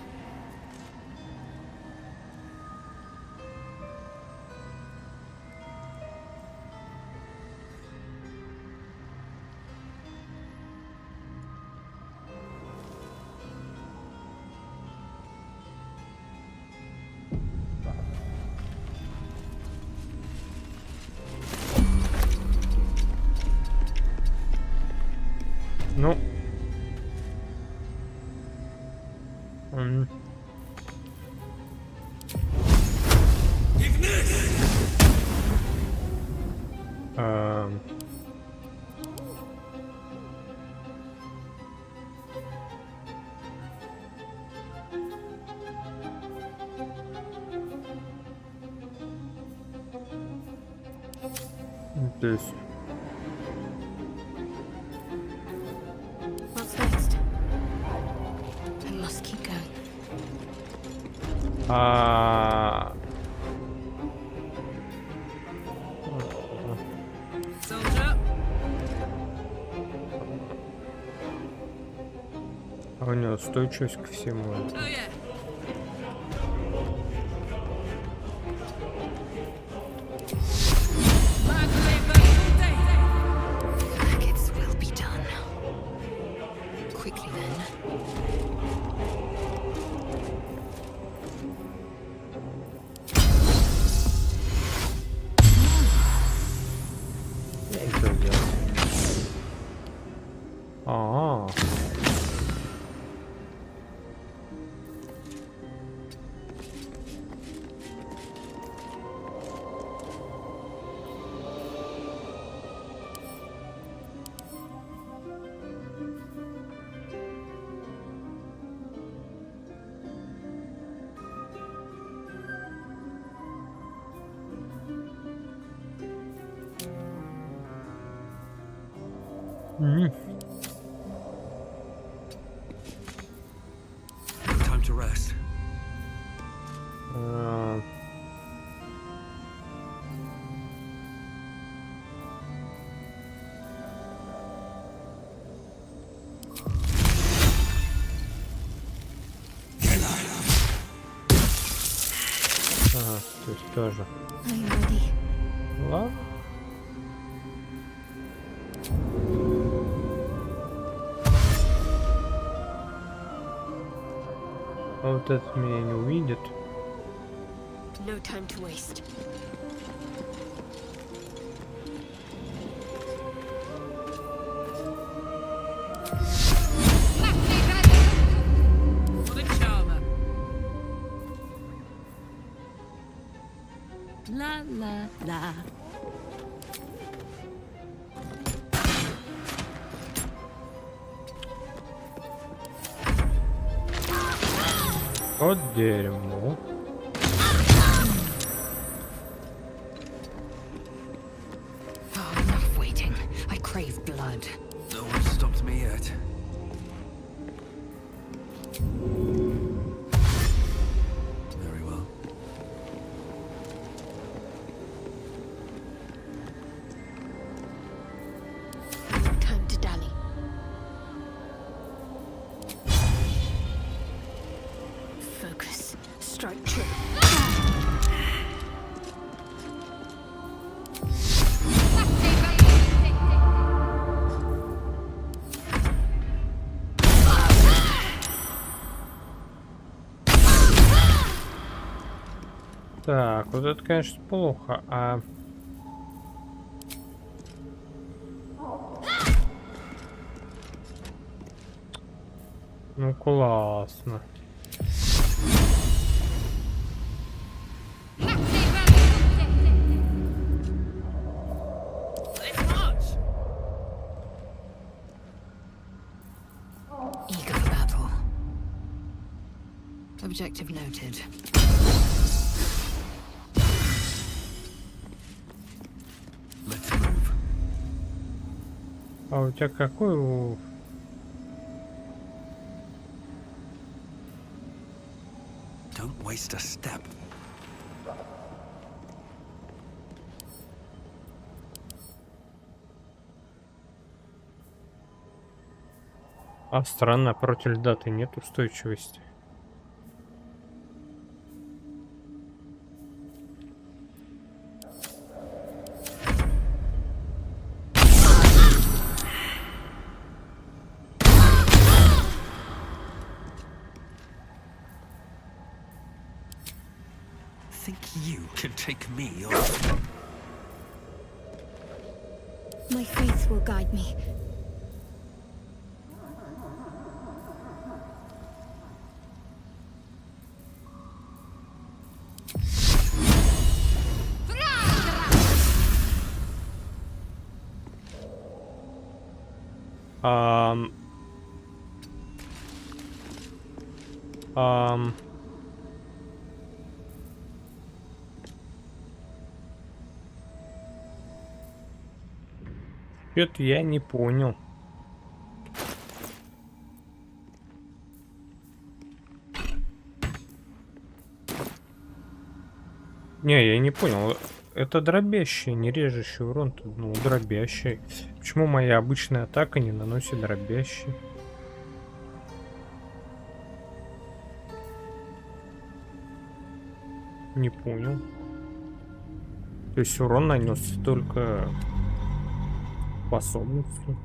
Ну. Здесь. What's next? I must keep going. Soldier. А у него устойчивость ко всему. Oh yeah. Maggots will be done. Quickly then. Что делать? А-а-а. Time to rest. Ага, то есть тоже. I'm ready. Ладно. А вот этот меня не увидит. No time to waste. For the charmer. La la la. Вот дерьмо. Oh, enough waiting. I crave blood. No one stopped me yet. Very well. No time to dally. Focus. Strike true. Так, вот это, конечно, плохо, а... Ну, классно. Objective noted. Let's move. А у тебя какой? Don't waste a step. А странно, против льда-то нет устойчивости. Think you can take me on? My faith will guide me. Это я не понял. Не, я не понял. Это дробящий, не режущий урон. Ну, дробящий. Почему моя обычная атака не наносит дробящий? Не понял. То есть урон нанес только способностью.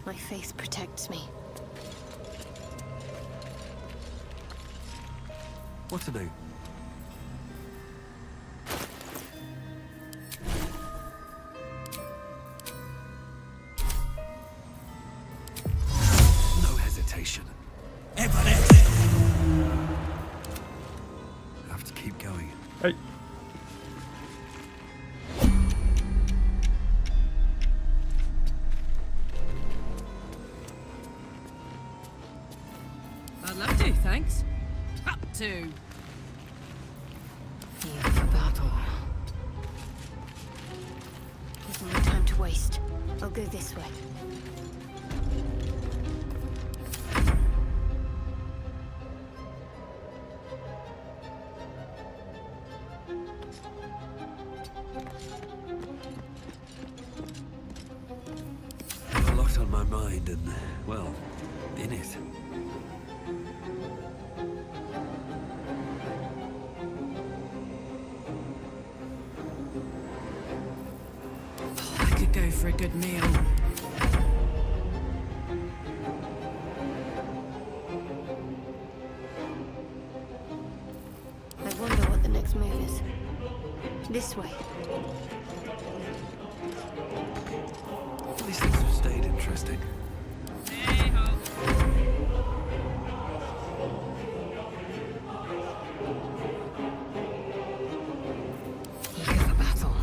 My faith protects me. What to do? No hesitation. Have to keep going. Hey. I'd love to, thanks. Up to. Here for battle. There's no time to waste. I'll go this way. Have a lot on my mind and, well, in it. I could go for a good meal. I wonder what the next move is. This way. These things have stayed interesting. Eager for battle.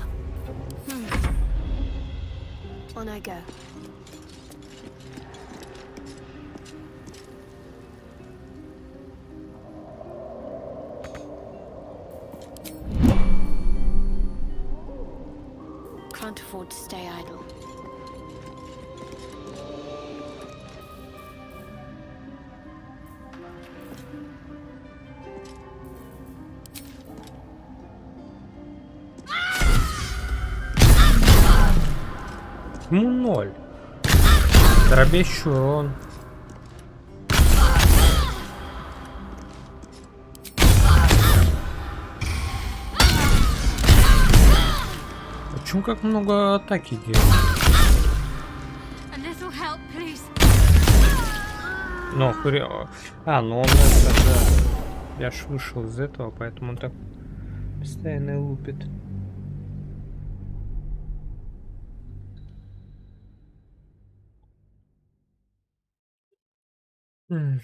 On I go. Can't afford to stay idle. Ну, 0. Дробящий урон. Почему так много атаки делает? Ну, ну он это, да. Я ж вышел из этого, поэтому он так постоянно лупит. М.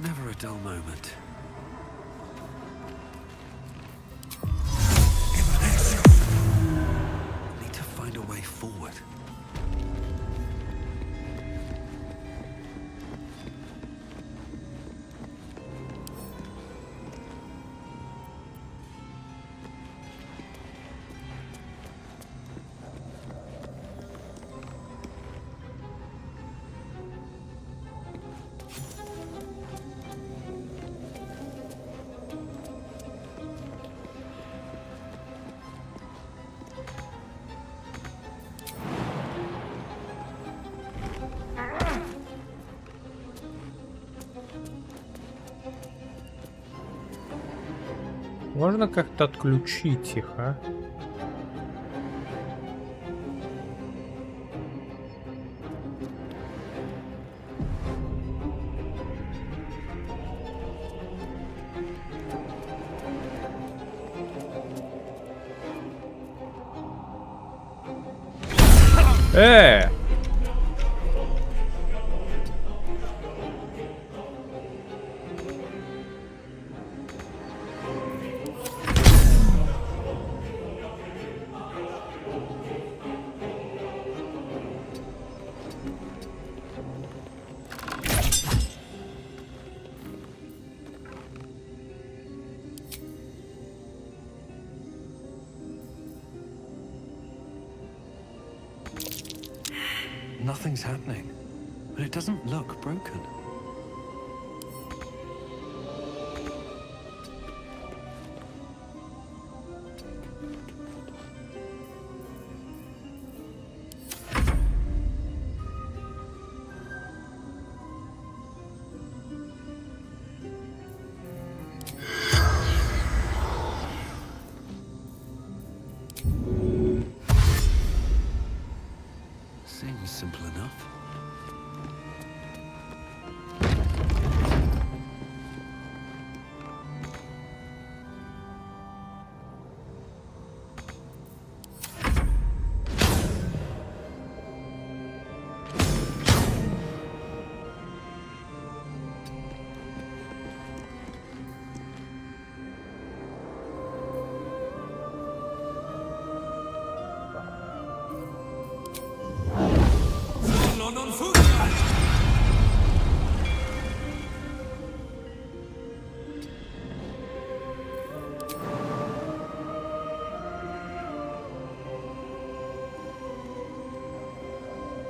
Never a dull moment. Need to find a way forward. Можно как-то отключить их, а? Э! Nothing's happening, but it doesn't look broken. Seems simple enough.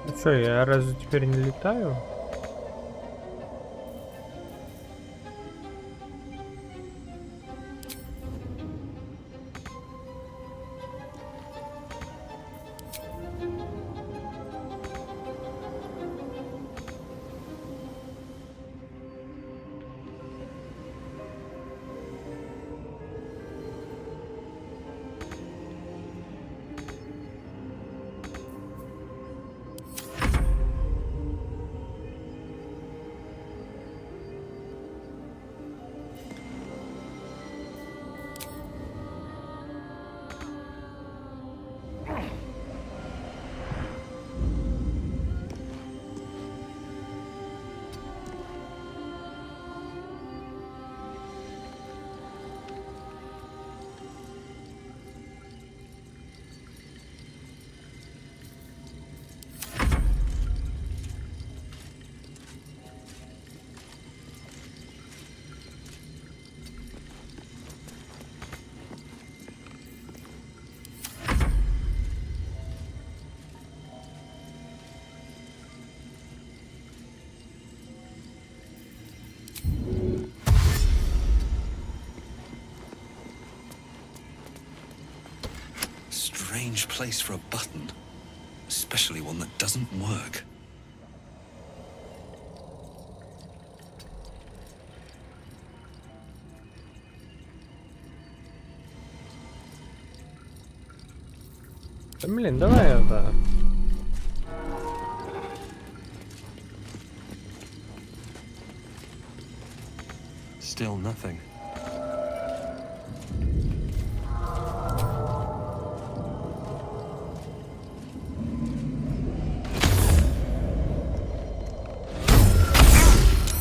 Ну что, я разве теперь не летаю? Strange place for a button, especially one that doesn't work. Да, блин, давай это. Still nothing.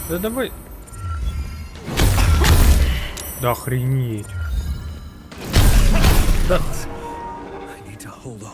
Да давай. Да охренеть. Да. I need to hold on.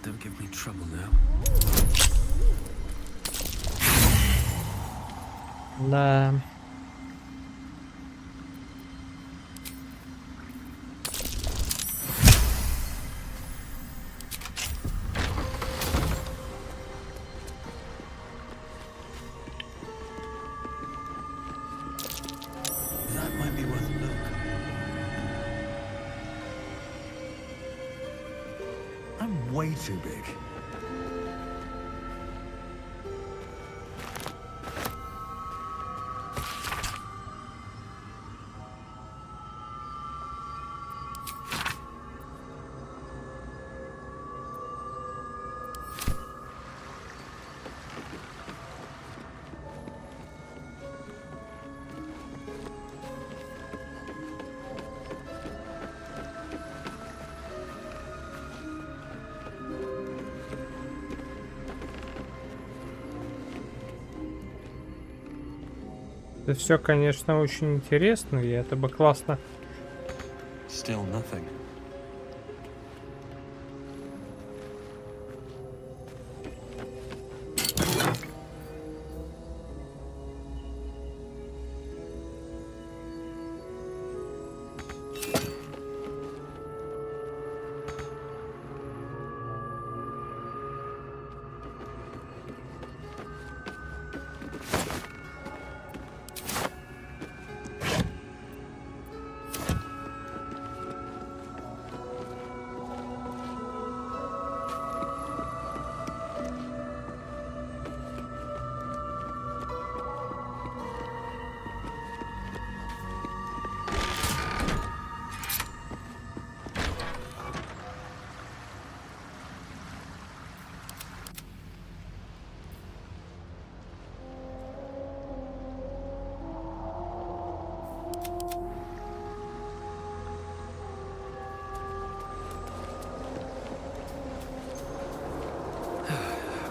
Don't give me trouble now. Да. That might be worth a look. I'm way too big. Это все, конечно, очень интересно, и это бы классно. Still nothing.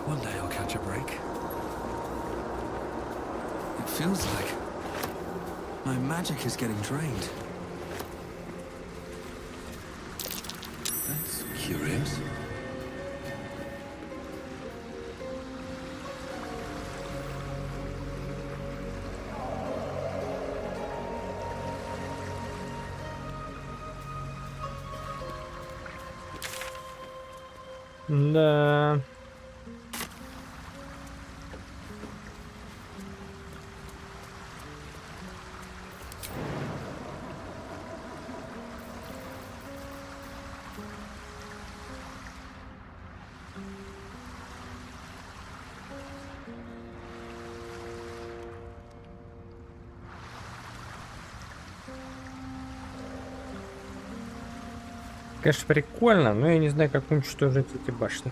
One day I'll catch a break. It feels like my magic is getting drained. That's curious. Да. Конечно, прикольно, но я не знаю, как уничтожить эти башни.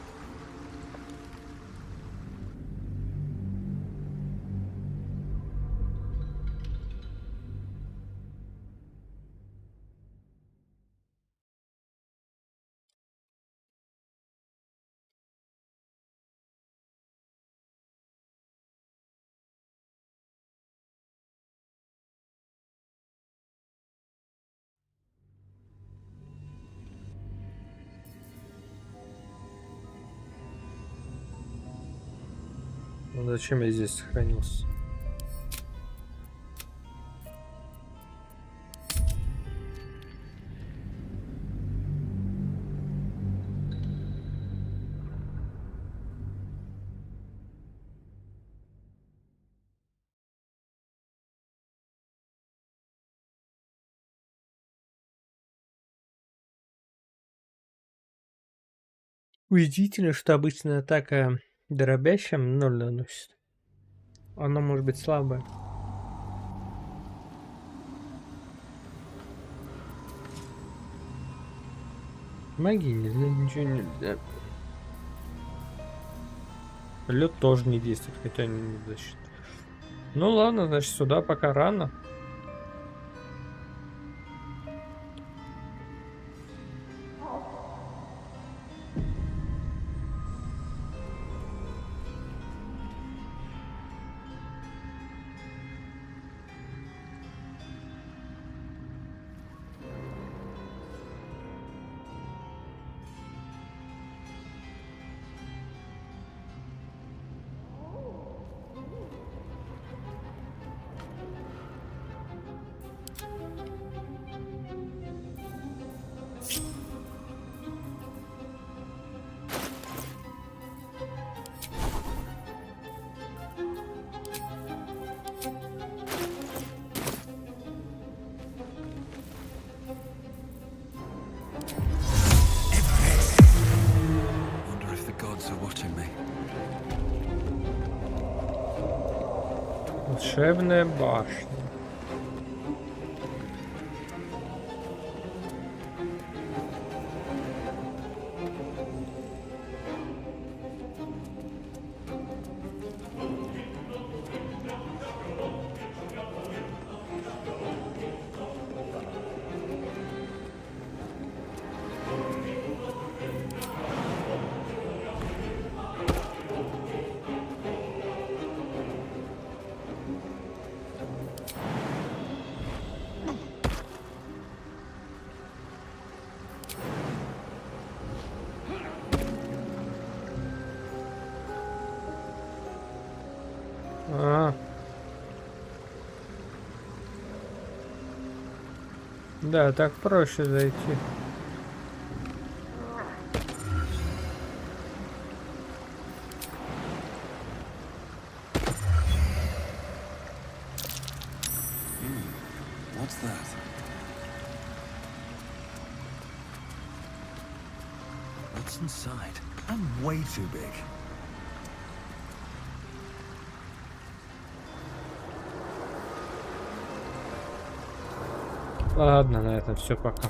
Зачем я здесь сохранился? Удивительно, что обычная атака дробящая 0 наносит. Она может быть слабая. Магии нельзя, ничего нельзя. Лед тоже не действует, хотя не защита. Ну ладно, значит сюда пока рано. Волшебная башня. Да, так проще зайти. What's that? What's inside? I'm way too big. Ладно, на этом все, пока.